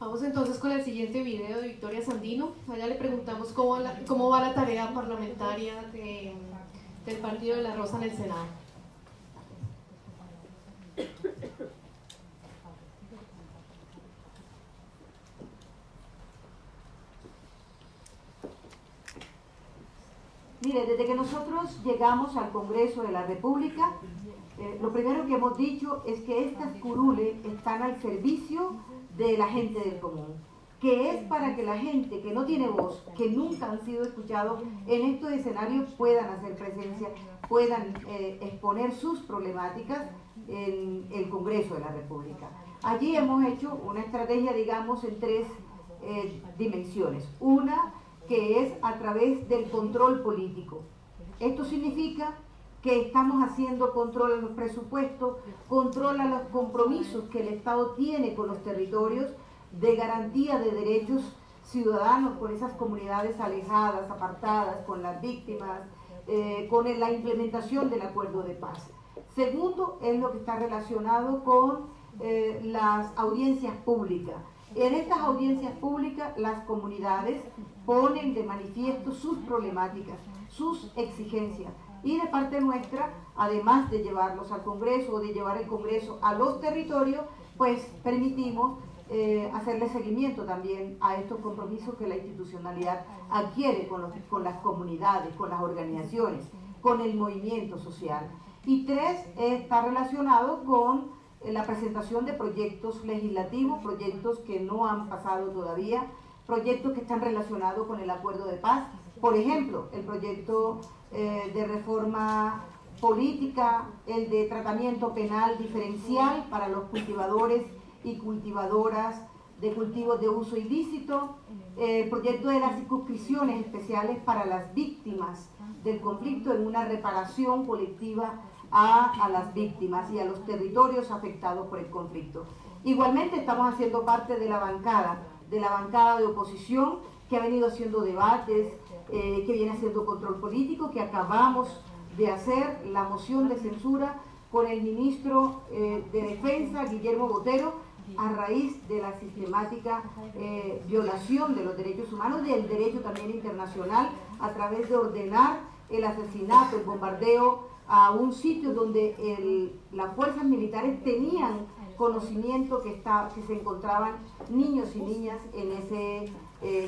Vamos entonces con el siguiente video de Victoria Sandino. Allá le preguntamos cómo va la tarea parlamentaria del Partido de la Rosa en el Senado. Mire, desde que nosotros llegamos al Congreso de la República, lo primero que hemos dicho es que estas curules están al servicio de la gente del común, que es para que la gente que no tiene voz, que nunca han sido escuchados en estos escenarios, puedan hacer presencia, puedan exponer sus problemáticas en el Congreso de la República. Allí hemos hecho una estrategia, digamos, en tres dimensiones. Una, que es a través del control político. Esto significa que estamos haciendo control a los presupuestos, control a los compromisos que el Estado tiene con los territorios de garantía de derechos ciudadanos con esas comunidades alejadas, apartadas, con las víctimas, con la implementación del acuerdo de paz. Segundo, es lo que está relacionado con las audiencias públicas. En estas audiencias públicas, las comunidades ponen de manifiesto sus problemáticas, sus exigencias. Y de parte nuestra, además de llevarlos al Congreso o de llevar el Congreso a los territorios, pues permitimos hacerle seguimiento también a estos compromisos que la institucionalidad adquiere con las comunidades, con las organizaciones, con el movimiento social. Y tres, está relacionado con la presentación de proyectos legislativos, proyectos que no han pasado todavía, proyectos que están relacionados con el acuerdo de paz. Por ejemplo, el proyecto de reforma política, el de tratamiento penal diferencial para los cultivadores y cultivadoras de cultivos de uso ilícito, el proyecto de las circunscripciones especiales para las víctimas del conflicto en una reparación colectiva a las víctimas y a los territorios afectados por el conflicto. Igualmente estamos haciendo parte de la bancada de oposición que ha venido haciendo debates, que viene haciendo control político, que acabamos de hacer la moción de censura con el ministro de Defensa, Guillermo Botero, a raíz de la sistemática violación de los derechos humanos, del derecho también internacional, a través de ordenar el asesinato, el bombardeo a un sitio donde las fuerzas militares tenían conocimiento que se encontraban niños y niñas en ese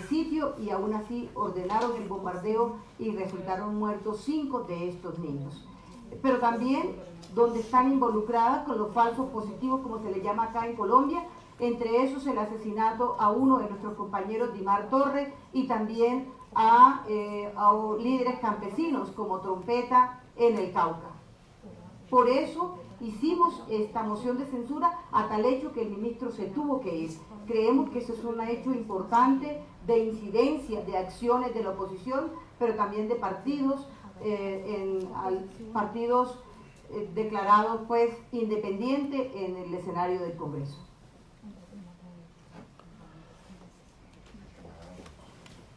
sitio, y aún así ordenaron el bombardeo y resultaron muertos 5 de estos niños. pero también donde están involucradas con los falsos positivos, como se le llama acá en Colombia, entre esos el asesinato a uno de nuestros compañeros, Dimar Torres, y también a líderes campesinos como Trompeta en el Cauca. Por eso hicimos esta moción de censura a tal hecho que el ministro se tuvo que ir. Creemos que eso es un hecho importante de incidencia de acciones de la oposición, pero también de partidos, partidos declarados pues independientes en el escenario del Congreso.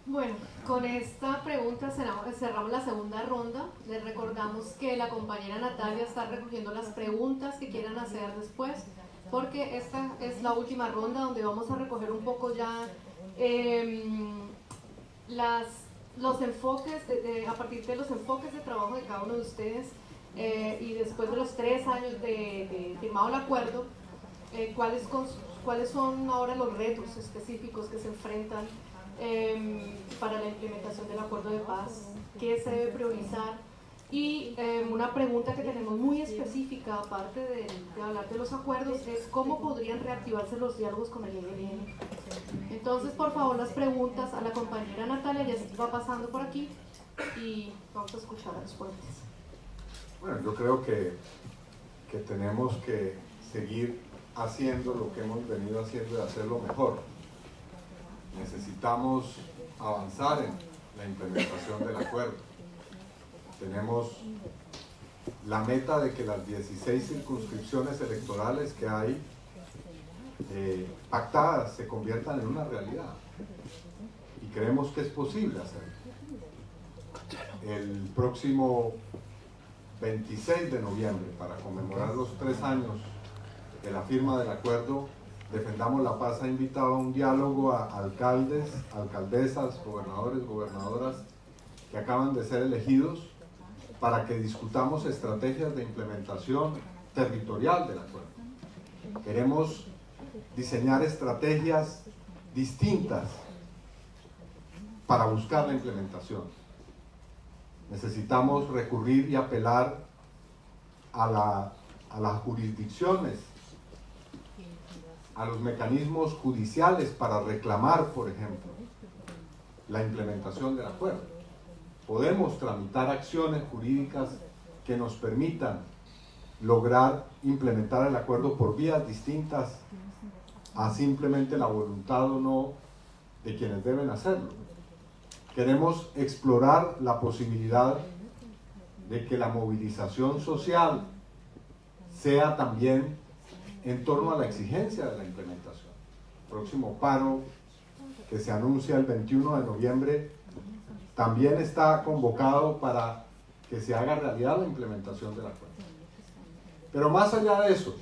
Bueno, con esta pregunta cerramos la segunda ronda. Les recordamos que la compañera Natalia está recogiendo las preguntas que quieran hacer después, porque esta es la última ronda donde vamos a recoger un poco ya los enfoques, a partir de los enfoques de trabajo de cada uno de ustedes y después de los 3 años de firmado el acuerdo, cuáles son ahora los retos específicos que se enfrentan para la implementación del acuerdo de paz, qué se debe priorizar, y una pregunta que tenemos muy específica, aparte de hablar de los acuerdos, es cómo podrían reactivarse los diálogos con el ELN. Entonces, por favor, las preguntas a la compañera Natalia, ya se va pasando por aquí y vamos a escuchar a los fuertes. Bueno, yo creo que tenemos que seguir haciendo lo que hemos venido haciendo y hacerlo mejor. Necesitamos avanzar en la implementación del acuerdo. Tenemos la meta de que las 16 circunscripciones electorales que hay pactadas se conviertan en una realidad. Y creemos que es posible hacerlo. El próximo 26 de noviembre, para conmemorar los 3 años de la firma del acuerdo, Defendamos la Paz ha invitado a un diálogo a alcaldes, alcaldesas, gobernadores, gobernadoras que acaban de ser elegidos para que discutamos estrategias de implementación territorial del acuerdo. Queremos diseñar estrategias distintas para buscar la implementación. Necesitamos recurrir y apelar a las jurisdicciones, a los mecanismos judiciales para reclamar, por ejemplo, la implementación del acuerdo. Podemos tramitar acciones jurídicas que nos permitan lograr implementar el acuerdo por vías distintas a simplemente la voluntad o no de quienes deben hacerlo. Queremos explorar la posibilidad de que la movilización social sea también en torno a la exigencia de la implementación. El próximo paro que se anuncia el 21 de noviembre también está convocado para que se haga realidad la implementación del acuerdo. Pero más allá de eso,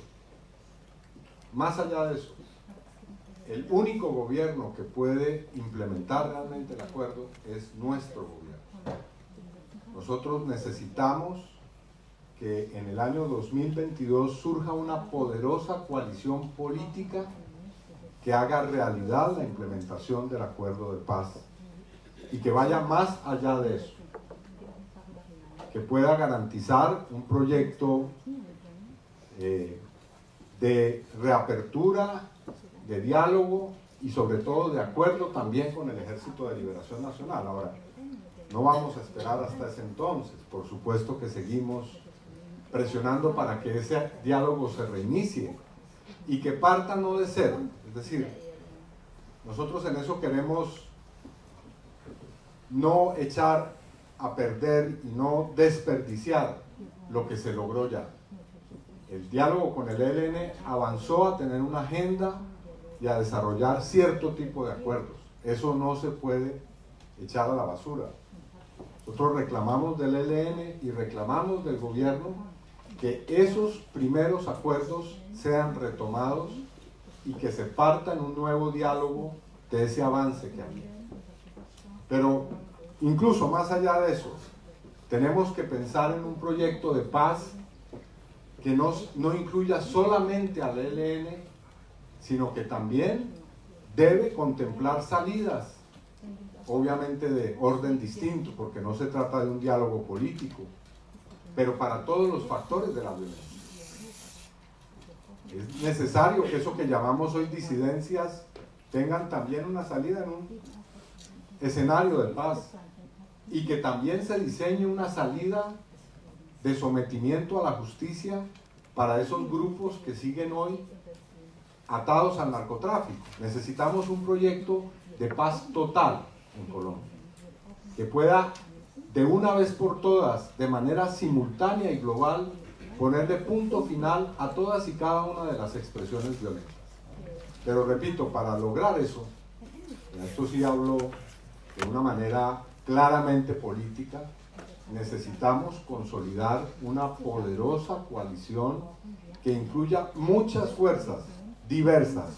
el único gobierno que puede implementar realmente el acuerdo es nuestro gobierno. Nosotros necesitamos que en el año 2022 surja una poderosa coalición política que haga realidad la implementación del acuerdo de paz y que vaya más allá de eso, que pueda garantizar un proyecto de reapertura, de diálogo y sobre todo de acuerdo también con el Ejército de Liberación Nacional. Ahora, no vamos a esperar hasta ese entonces, por supuesto que seguimos presionando para que ese diálogo se reinicie y que parta no de cero, es decir, nosotros en eso queremos no echar a perder y no desperdiciar lo que se logró ya. El diálogo con el ELN avanzó a tener una agenda y a desarrollar cierto tipo de acuerdos. Eso no se puede echar a la basura. Nosotros reclamamos del ELN y reclamamos del gobierno que esos primeros acuerdos sean retomados y que se parta en un nuevo diálogo de ese avance que había. Pero incluso más allá de eso, tenemos que pensar en un proyecto de paz que no incluya solamente al ELN, sino que también debe contemplar salidas, obviamente de orden distinto, porque no se trata de un diálogo político, pero para todos los factores de la violencia. Es necesario que eso que llamamos hoy disidencias tengan también una salida en un escenario de paz, y que también se diseñe una salida de sometimiento a la justicia para esos grupos que siguen hoy atados al narcotráfico. Necesitamos un proyecto de paz total en Colombia, que pueda de una vez por todas, de manera simultánea y global, ponerle punto final a todas y cada una de las expresiones violentas. Pero repito, para lograr eso, esto sí hablo de una manera claramente política, necesitamos consolidar una poderosa coalición que incluya muchas fuerzas diversas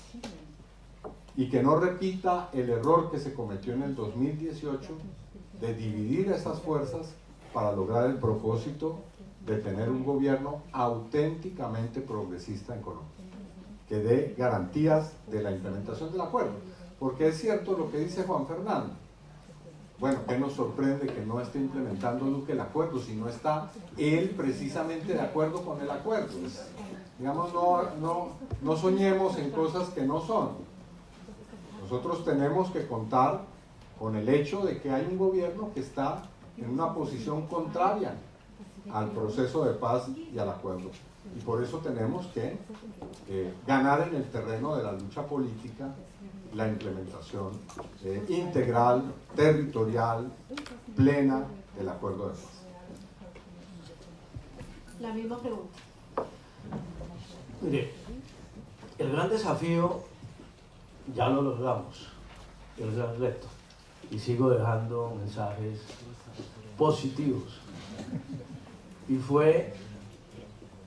y que no repita el error que se cometió en el 2018 de dividir esas fuerzas para lograr el propósito de tener un gobierno auténticamente progresista en Colombia, que dé garantías de la implementación del acuerdo. Porque es cierto lo que dice Juan Fernando. Bueno, ¿qué nos sorprende que no esté implementando Duque el acuerdo si no está él precisamente de acuerdo con el acuerdo? Digamos, no soñemos en cosas que no son. Nosotros tenemos que contar con el hecho de que hay un gobierno que está en una posición contraria al proceso de paz y al acuerdo. Y por eso tenemos que ganar en el terreno de la lucha política la implementación integral, territorial, plena del acuerdo de paz. La misma pregunta. Mire, el gran desafío ya lo logramos, el gran reto, y sigo dejando mensajes positivos, y fue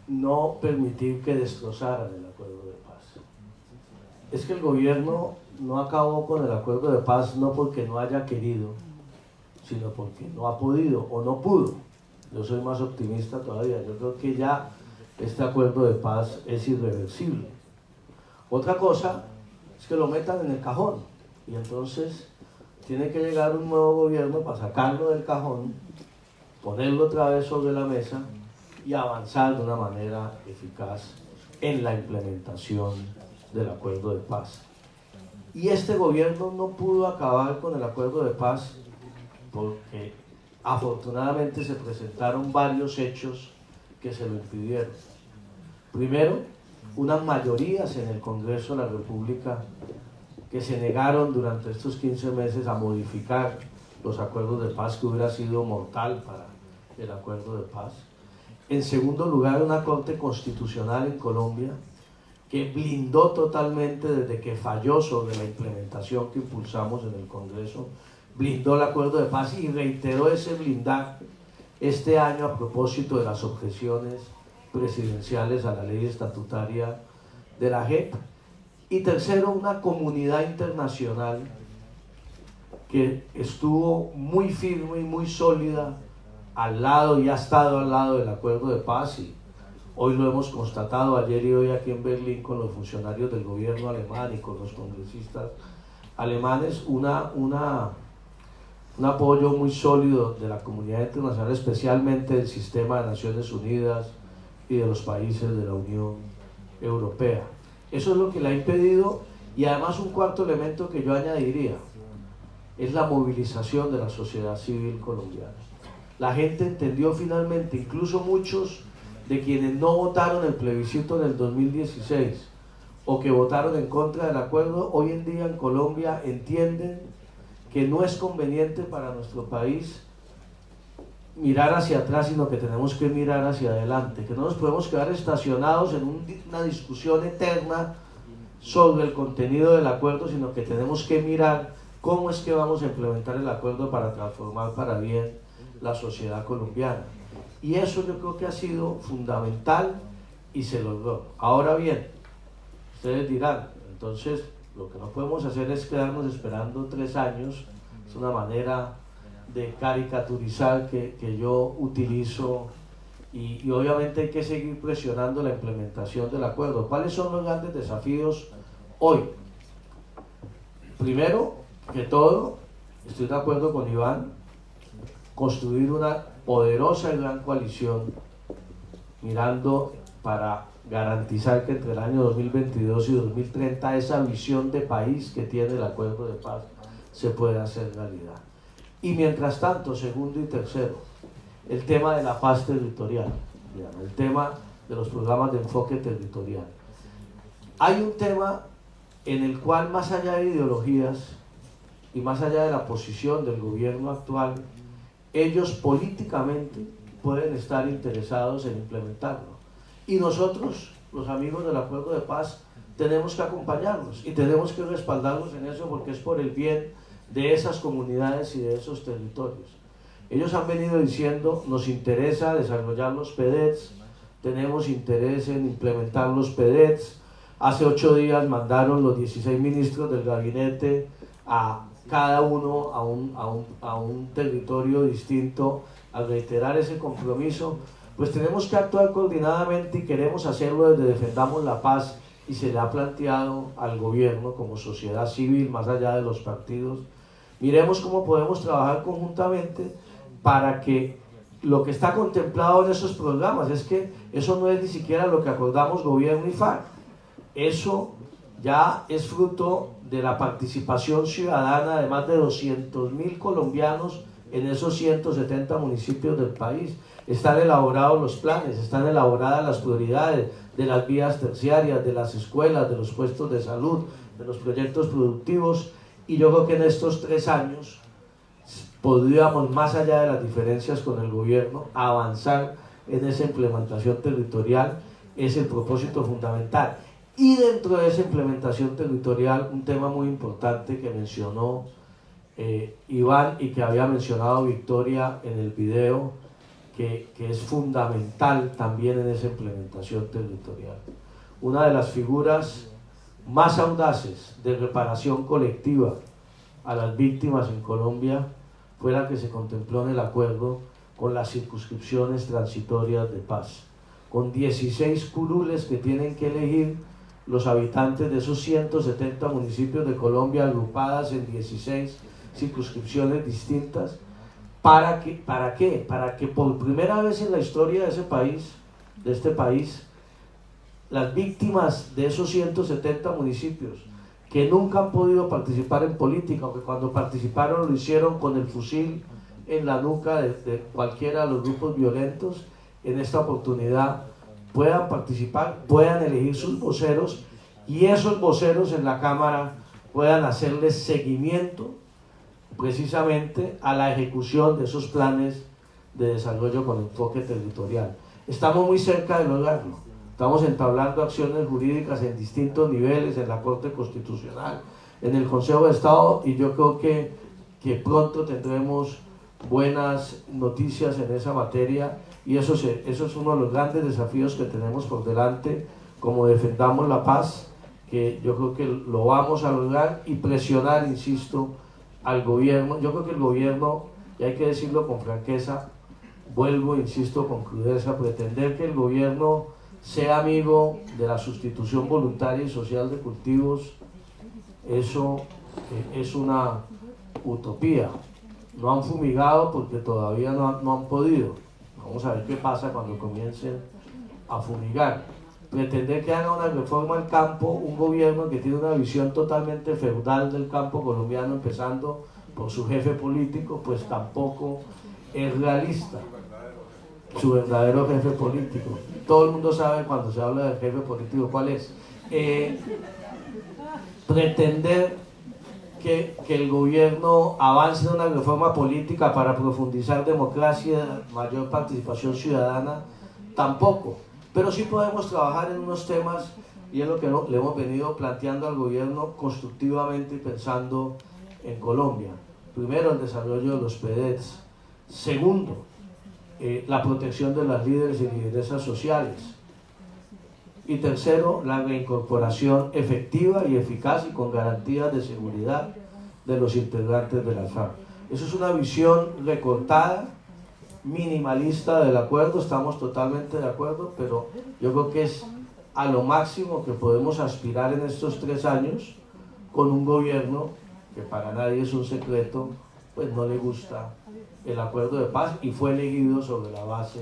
no permitir que destrozaran el acuerdo de paz. Es que el gobierno no acabó con el acuerdo de paz no porque no haya querido, sino porque no ha podido o no pudo. Yo soy más optimista todavía, yo creo que ya este acuerdo de paz es irreversible. Otra cosa es que lo metan en el cajón, y entonces tiene que llegar un nuevo gobierno para sacarlo del cajón, ponerlo otra vez sobre la mesa y avanzar de una manera eficaz en la implementación del acuerdo de paz. Y este gobierno no pudo acabar con el acuerdo de paz porque afortunadamente se presentaron varios hechos que se lo impidieron. Primero, unas mayorías en el Congreso de la República que se negaron durante estos 15 meses a modificar los acuerdos de paz, que hubiera sido mortal para el acuerdo de paz. En segundo lugar, una Corte Constitucional en Colombia que blindó totalmente desde que falló sobre la implementación que impulsamos en el Congreso, blindó el acuerdo de paz y reiteró ese blindaje este año a propósito de las objeciones presidenciales a la ley estatutaria de la JEP. Y tercero, una comunidad internacional que estuvo muy firme y muy sólida al lado y ha estado al lado del acuerdo de paz, y hoy lo hemos constatado ayer y hoy aquí en Berlín con los funcionarios del gobierno alemán y con los congresistas alemanes, un apoyo muy sólido de la comunidad internacional, especialmente del sistema de Naciones Unidas y de los países de la Unión Europea. Eso es lo que le ha impedido, y además un cuarto elemento que yo añadiría es la movilización de la sociedad civil colombiana. La gente entendió finalmente, incluso muchos de quienes no votaron el plebiscito en el 2016 o que votaron en contra del acuerdo, hoy en día en Colombia entienden que no es conveniente para nuestro país mirar hacia atrás, sino que tenemos que mirar hacia adelante, que no nos podemos quedar estacionados en una discusión eterna sobre el contenido del acuerdo, sino que tenemos que mirar cómo es que vamos a implementar el acuerdo para transformar para bien la sociedad colombiana. Y eso yo creo que ha sido fundamental y se logró. Ahora bien, ustedes dirán, entonces lo que no podemos hacer es quedarnos esperando 3 años, es una manera de caricaturizar que yo utilizo, y obviamente hay que seguir presionando la implementación del acuerdo. ¿Cuáles son los grandes desafíos hoy? Primero que todo, estoy de acuerdo con Iván, construir una poderosa y gran coalición, mirando para garantizar que entre el año 2022 y 2030 esa visión de país que tiene el acuerdo de paz se pueda hacer realidad. Y mientras tanto, segundo y tercero, el tema de la paz territorial, el tema de los programas de enfoque territorial. Hay un tema en el cual, más allá de ideologías y más allá de la posición del gobierno actual, ellos políticamente pueden estar interesados en implementarlo. Y nosotros, los amigos del Acuerdo de Paz, tenemos que acompañarlos y tenemos que respaldarlos en eso, porque es por el bien de esas comunidades y de esos territorios. Ellos han venido diciendo: nos interesa desarrollar los PEDETs, tenemos interés en implementar los PEDETs. Hace 8 días mandaron los 16 ministros del gabinete a cada uno a un territorio distinto a reiterar ese compromiso. Pues tenemos que actuar coordinadamente y queremos hacerlo desde Defendamos la Paz, y se le ha planteado al gobierno como sociedad civil, más allá de los partidos, miremos cómo podemos trabajar conjuntamente para que lo que está contemplado en esos programas, es que eso no es ni siquiera lo que acordamos gobierno y FARC, eso ya es fruto de la participación ciudadana de más de 200.000 colombianos en esos 170 municipios del país. Están elaborados los planes, están elaboradas las prioridades de las vías terciarias, de las escuelas, de los puestos de salud, de los proyectos productivos, y yo creo que en estos 3 años podríamos, más allá de las diferencias con el gobierno, avanzar en esa implementación territorial. Es el propósito fundamental. Y dentro de esa implementación territorial, un tema muy importante que mencionó Iván y que había mencionado Victoria en el video, que es fundamental también en esa implementación territorial. Una de las figuras más audaces de reparación colectiva a las víctimas en Colombia fue la que se contempló en el acuerdo con las circunscripciones transitorias de paz, con 16 curules que tienen que elegir los habitantes de esos 170 municipios de Colombia, agrupadas en 16 circunscripciones distintas. ¿Para qué? Para que por primera vez en la historia de este país, las víctimas de esos 170 municipios que nunca han podido participar en política, o que cuando participaron lo hicieron con el fusil en la nuca de cualquiera de los grupos violentos, en esta oportunidad puedan participar, puedan elegir sus voceros, y esos voceros en la Cámara puedan hacerles seguimiento precisamente a la ejecución de esos planes de desarrollo con enfoque territorial. Estamos muy cerca de lograrlo. Estamos entablando acciones jurídicas en distintos niveles, en la Corte Constitucional, en el Consejo de Estado, y yo creo que pronto tendremos buenas noticias en esa materia, y eso es uno de los grandes desafíos que tenemos por delante, como Defendamos la Paz, que yo creo que lo vamos a lograr, y presionar, insisto, al gobierno. Yo creo que el gobierno, y hay que decirlo con franqueza, vuelvo, insisto, con crudeza, pretender que el gobierno sea amigo de la sustitución voluntaria y social de cultivos, eso es una utopía. No han fumigado porque todavía no han podido. Vamos a ver qué pasa cuando comiencen a fumigar. Pretender que haga una reforma al campo, un gobierno que tiene una visión totalmente feudal del campo colombiano, empezando por su jefe político, pues tampoco es realista. Su verdadero jefe político. Todo el mundo sabe cuando se habla del jefe político cuál es. Pretender que el gobierno avance en una reforma política para profundizar democracia, mayor participación ciudadana, tampoco. Pero sí podemos trabajar en unos temas, y es lo que le hemos venido planteando al gobierno constructivamente y pensando en Colombia. Primero, el desarrollo de los PEDETs. Segundo, la protección de las líderes y lideresas sociales. Y tercero, la reincorporación efectiva y eficaz y con garantías de seguridad de los integrantes de la FARC. Eso es una visión recortada, minimalista del acuerdo. Estamos totalmente de acuerdo, pero yo creo que es a lo máximo que podemos aspirar en estos 3 años con un gobierno que para nadie es un secreto, pues no le gusta el acuerdo de paz y fue elegido sobre la base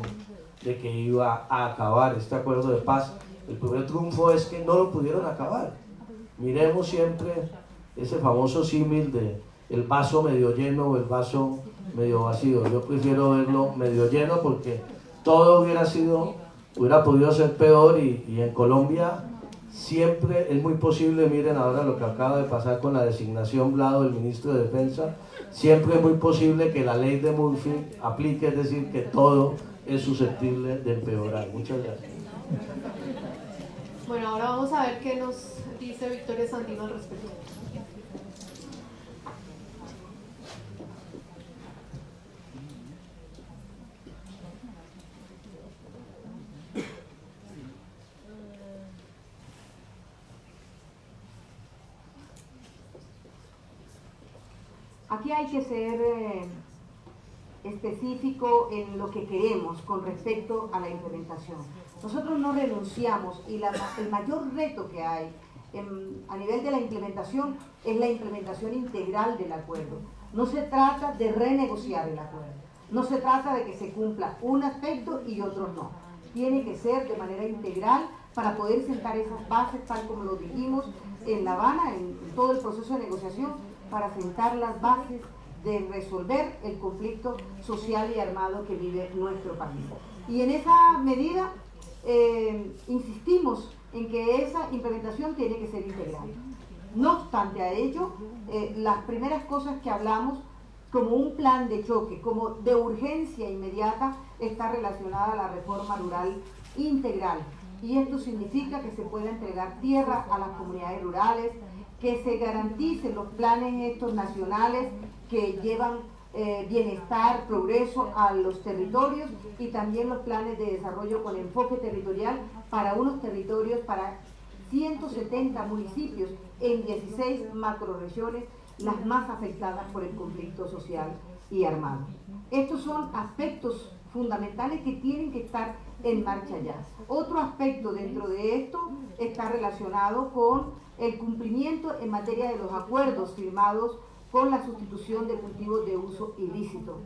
de que iba a acabar este acuerdo de paz. El primer triunfo es que no lo pudieron acabar. Miremos siempre ese famoso símil de el vaso medio lleno o el vaso medio vacío. Yo prefiero verlo medio lleno porque todo hubiera podido ser peor y en Colombia siempre es muy posible, miren ahora lo que acaba de pasar con la designación Blado del ministro de Defensa, siempre es muy posible que la ley de Murphy aplique, es decir, que todo es susceptible de empeorar. Muchas gracias. Bueno, ahora vamos a ver qué nos dice Victoria Sandino al respecto. Aquí hay que ser específico en lo que queremos con respecto a la implementación. Nosotros no renunciamos y el mayor reto que hay a nivel de la implementación es la implementación integral del acuerdo. No se trata de renegociar el acuerdo, no se trata de que se cumpla un aspecto y otros no. Tiene que ser de manera integral para poder sentar esas bases, tal como lo dijimos en La Habana, en todo el proceso de negociación, para sentar las bases de resolver el conflicto social y armado que vive nuestro país. Y en esa medida insistimos en que esa implementación tiene que ser integral. No obstante a ello, las primeras cosas que hablamos como un plan de choque, como de urgencia inmediata, está relacionada a la reforma rural integral. Y esto significa que se pueda entregar tierra a las comunidades rurales, que se garanticen los planes estos nacionales que llevan bienestar, progreso a los territorios y también los planes de desarrollo con enfoque territorial para unos territorios, para 170 municipios en 16 macrorregiones, las más afectadas por el conflicto social y armado. Estos son aspectos fundamentales que tienen que estar en marcha ya. Otro aspecto dentro de esto está relacionado con el cumplimiento en materia de los acuerdos firmados con la sustitución de cultivos de uso ilícito.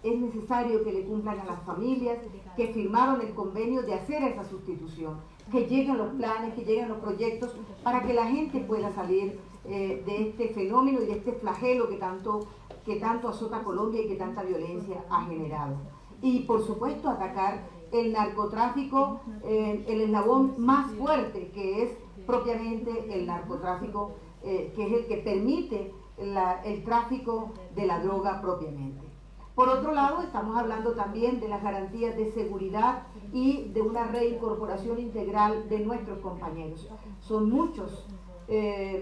Es necesario que le cumplan a las familias que firmaron el convenio de hacer esa sustitución, que lleguen los planes, que lleguen los proyectos para que la gente pueda salir de este fenómeno y de este flagelo que tanto azota a Colombia y que tanta violencia ha generado. Y por supuesto atacar el narcotráfico, el eslabón más fuerte que es propiamente el narcotráfico, que es el que permite el tráfico de la droga propiamente. Por otro lado, estamos hablando también de las garantías de seguridad y de una reincorporación integral de nuestros compañeros. Son muchos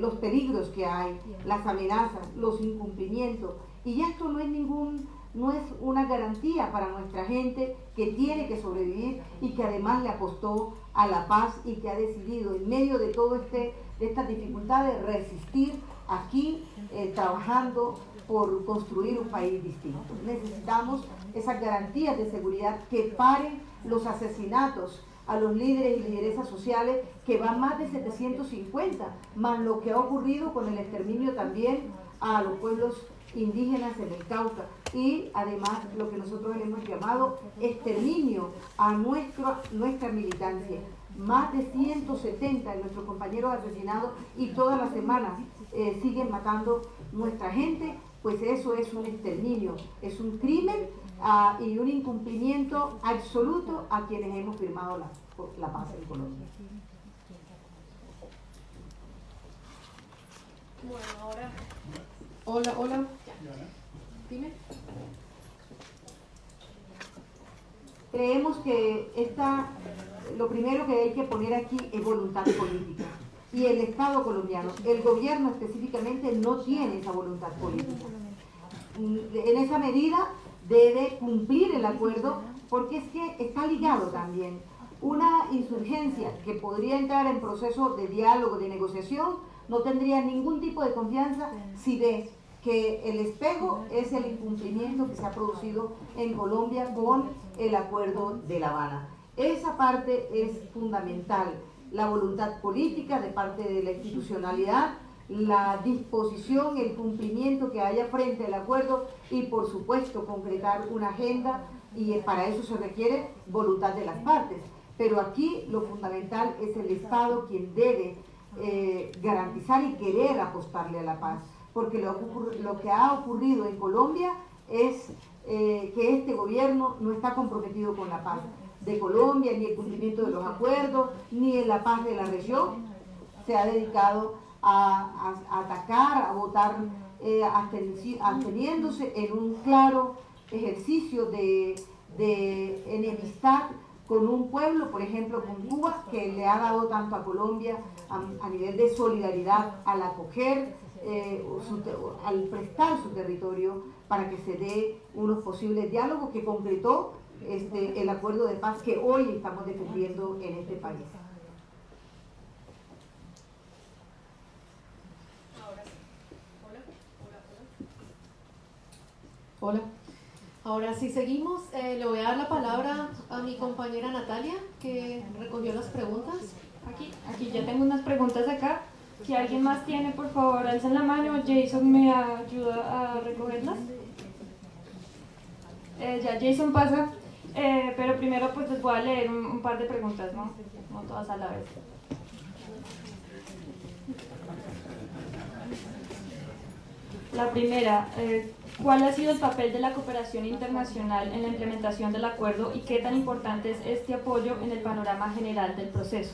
los peligros que hay, las amenazas, los incumplimientos, y esto no es una garantía para nuestra gente que tiene que sobrevivir y que además le apostó a la paz y que ha decidido en medio de todo estas dificultades resistir aquí trabajando por construir un país distinto. Necesitamos esas garantías de seguridad que paren los asesinatos a los líderes y lideresas sociales, que van más de 750, más lo que ha ocurrido con el exterminio también a los pueblos indígenas en el Cauca, y además lo que nosotros hemos llamado exterminio a nuestra militancia. Más de 170 de nuestros compañeros asesinados y todas las semanas siguen matando nuestra gente, pues eso es un exterminio, es un crimen y un incumplimiento absoluto a quienes hemos firmado la paz en Colombia. Bueno, ahora... Hola. Dime. Creemos que lo primero que hay que poner aquí es voluntad política. Y el Estado colombiano, el gobierno específicamente, no tiene esa voluntad política. En esa medida debe cumplir el acuerdo, porque es que está ligado también. Una insurgencia que podría entrar en proceso de diálogo, de negociación, no tendría ningún tipo de confianza si ve que el espejo es el incumplimiento que se ha producido en Colombia con el acuerdo de La Habana. Esa parte es fundamental, la voluntad política de parte de la institucionalidad la disposición, el cumplimiento que haya frente al acuerdo y por supuesto concretar una agenda, y para eso se requiere voluntad de las partes. Pero aquí lo fundamental es el Estado quien debe garantizar y querer apostarle a la paz, porque lo que ha ocurrido en Colombia es que este gobierno no está comprometido con la paz de Colombia, ni el cumplimiento de los acuerdos, ni en la paz de la región. Se ha dedicado a atacar, a votar absteniéndose en un claro ejercicio de enemistad con un pueblo, por ejemplo con Cuba, que le ha dado tanto a Colombia a nivel de solidaridad al acoger, al prestar su territorio para que se dé unos posibles diálogos que concretó el acuerdo de paz que hoy estamos defendiendo en este país. Hola. Ahora sí seguimos. Le voy a dar la palabra a mi compañera Natalia, que recogió las preguntas. Aquí ya tengo unas preguntas acá. Si alguien más tiene, por favor, alcen la mano. Jason me ayuda a recogerlas. Ya Jason pasa. Pero primero pues les voy a leer un par de preguntas, ¿no? No todas a la vez. La primera, ¿cuál ha sido el papel de la cooperación internacional en la implementación del acuerdo y qué tan importante es este apoyo en el panorama general del proceso?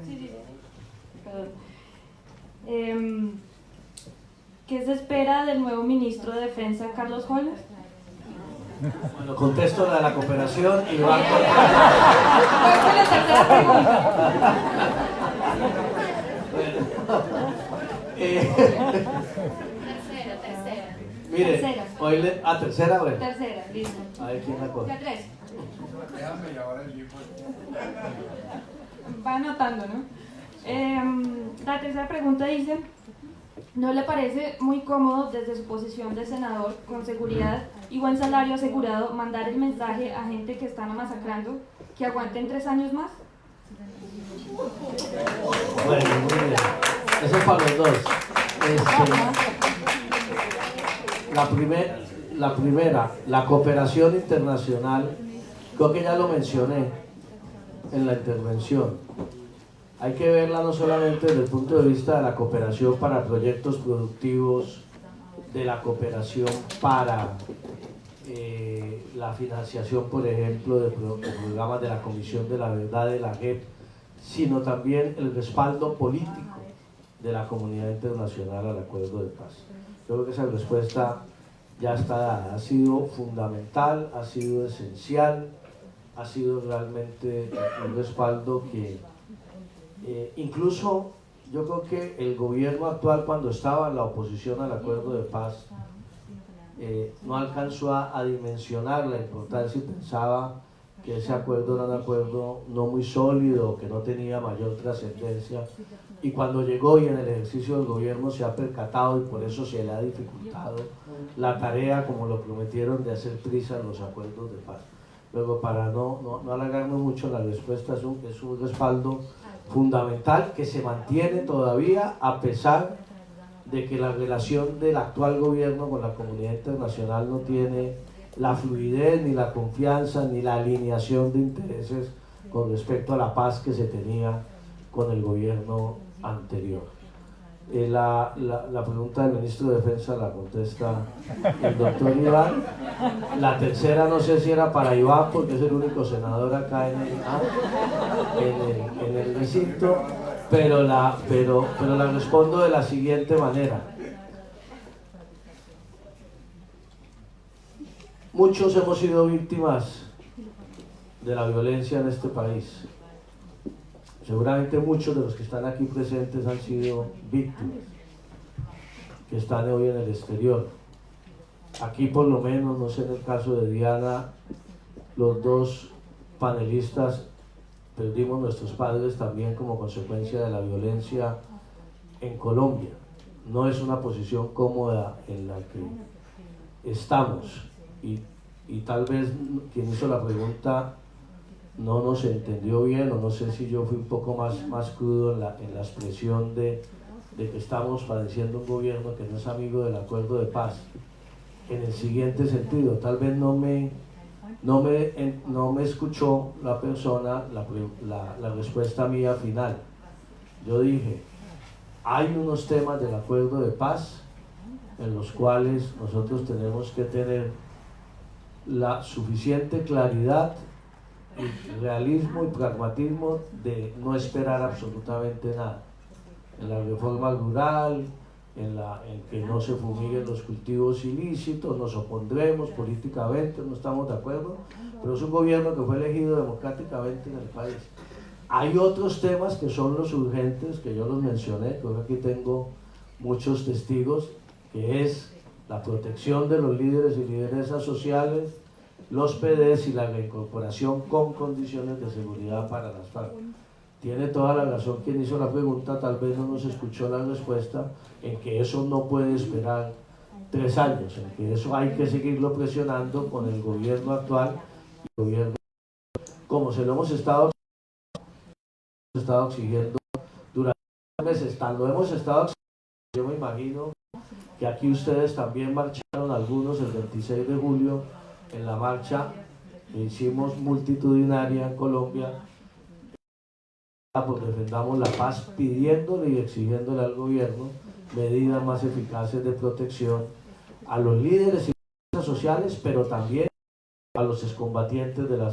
Sí. Perdón. ¿Qué se espera del nuevo ministro de Defensa, Carlos Holmes? Bueno, contesto la de la cooperación y va ¿Cuál fue la tercera pregunta? Tercera. Mire, Tercera. hoy tercera, bueno. Tercera, listo. A ver quién la coge. Ya tres. Va anotando, ¿no? La tercera pregunta dice: ¿no le parece muy cómodo desde su posición de senador, con seguridad y buen salario asegurado, mandar el mensaje a gente que están masacrando que aguanten 3 años más? Bueno, muy bien. Eso es para los dos. La primera, la cooperación internacional, creo que ya lo mencioné en la intervención. Hay que verla no solamente desde el punto de vista de la cooperación para proyectos productivos, de la cooperación para la financiación, por ejemplo, de programas de la Comisión de la Verdad de la JEP, sino también el respaldo político de la comunidad internacional al acuerdo de paz. Yo creo que esa respuesta ya está dada, ha sido fundamental, ha sido esencial, ha sido realmente un respaldo que incluso yo creo que el gobierno actual, cuando estaba en la oposición al acuerdo de paz, no alcanzó a dimensionar la importancia y pensaba que ese acuerdo era un acuerdo no muy sólido, que no tenía mayor trascendencia, y cuando llegó y en el ejercicio del gobierno se ha percatado y por eso se le ha dificultado la tarea, como lo prometieron, de hacer prisa en los acuerdos de paz. Luego, para no alargarme mucho, la respuesta es un respaldo fundamental que se mantiene todavía a pesar de que la relación del actual gobierno con la comunidad internacional no tiene la fluidez, ni la confianza, ni la alineación de intereses con respecto a la paz que se tenía con el gobierno anterior. La pregunta del ministro de Defensa la contesta el doctor Iván. La tercera no sé si era para Iván, porque es el único senador acá en el recinto, pero la respondo de la siguiente manera. Muchos hemos sido víctimas de la violencia en este país. Seguramente muchos de los que están aquí presentes han sido víctimas, que están hoy en el exterior. Aquí por lo menos, no sé en el caso de Diana, los dos panelistas perdimos nuestros padres también como consecuencia de la violencia en Colombia. No es una posición cómoda en la que estamos y tal vez quien hizo la pregunta no nos entendió bien, o no sé si yo fui un poco más crudo en la expresión de que estamos padeciendo un gobierno que no es amigo del acuerdo de paz, en el siguiente sentido. Tal vez no me escuchó la persona la respuesta mía final. Yo dije, hay unos temas del acuerdo de paz en los cuales nosotros tenemos que tener la suficiente claridad, y realismo y pragmatismo de no esperar absolutamente nada. En la reforma rural, en que no se fumiguen los cultivos ilícitos, nos opondremos políticamente, no estamos de acuerdo, pero es un gobierno que fue elegido democráticamente en el país. Hay otros temas que son los urgentes, que yo los mencioné, creo que aquí tengo muchos testigos, que es la protección de los líderes y lideresas sociales, los PDs y la reincorporación con condiciones de seguridad para las FARC. Tiene toda la razón quien hizo la pregunta, tal vez no nos escuchó la respuesta, en que eso no puede esperar 3 años, en que eso hay que seguirlo presionando con el gobierno actual, el gobierno, como se lo hemos estado exigiendo durante meses, lo hemos estado exigiendo. Yo me imagino que aquí ustedes también marcharon, algunos el 26 de julio, en la marcha que hicimos multitudinaria en Colombia, pues defendamos la paz, pidiéndole y exigiéndole al gobierno medidas más eficaces de protección a los líderes y sociales, pero también a los excombatientes de las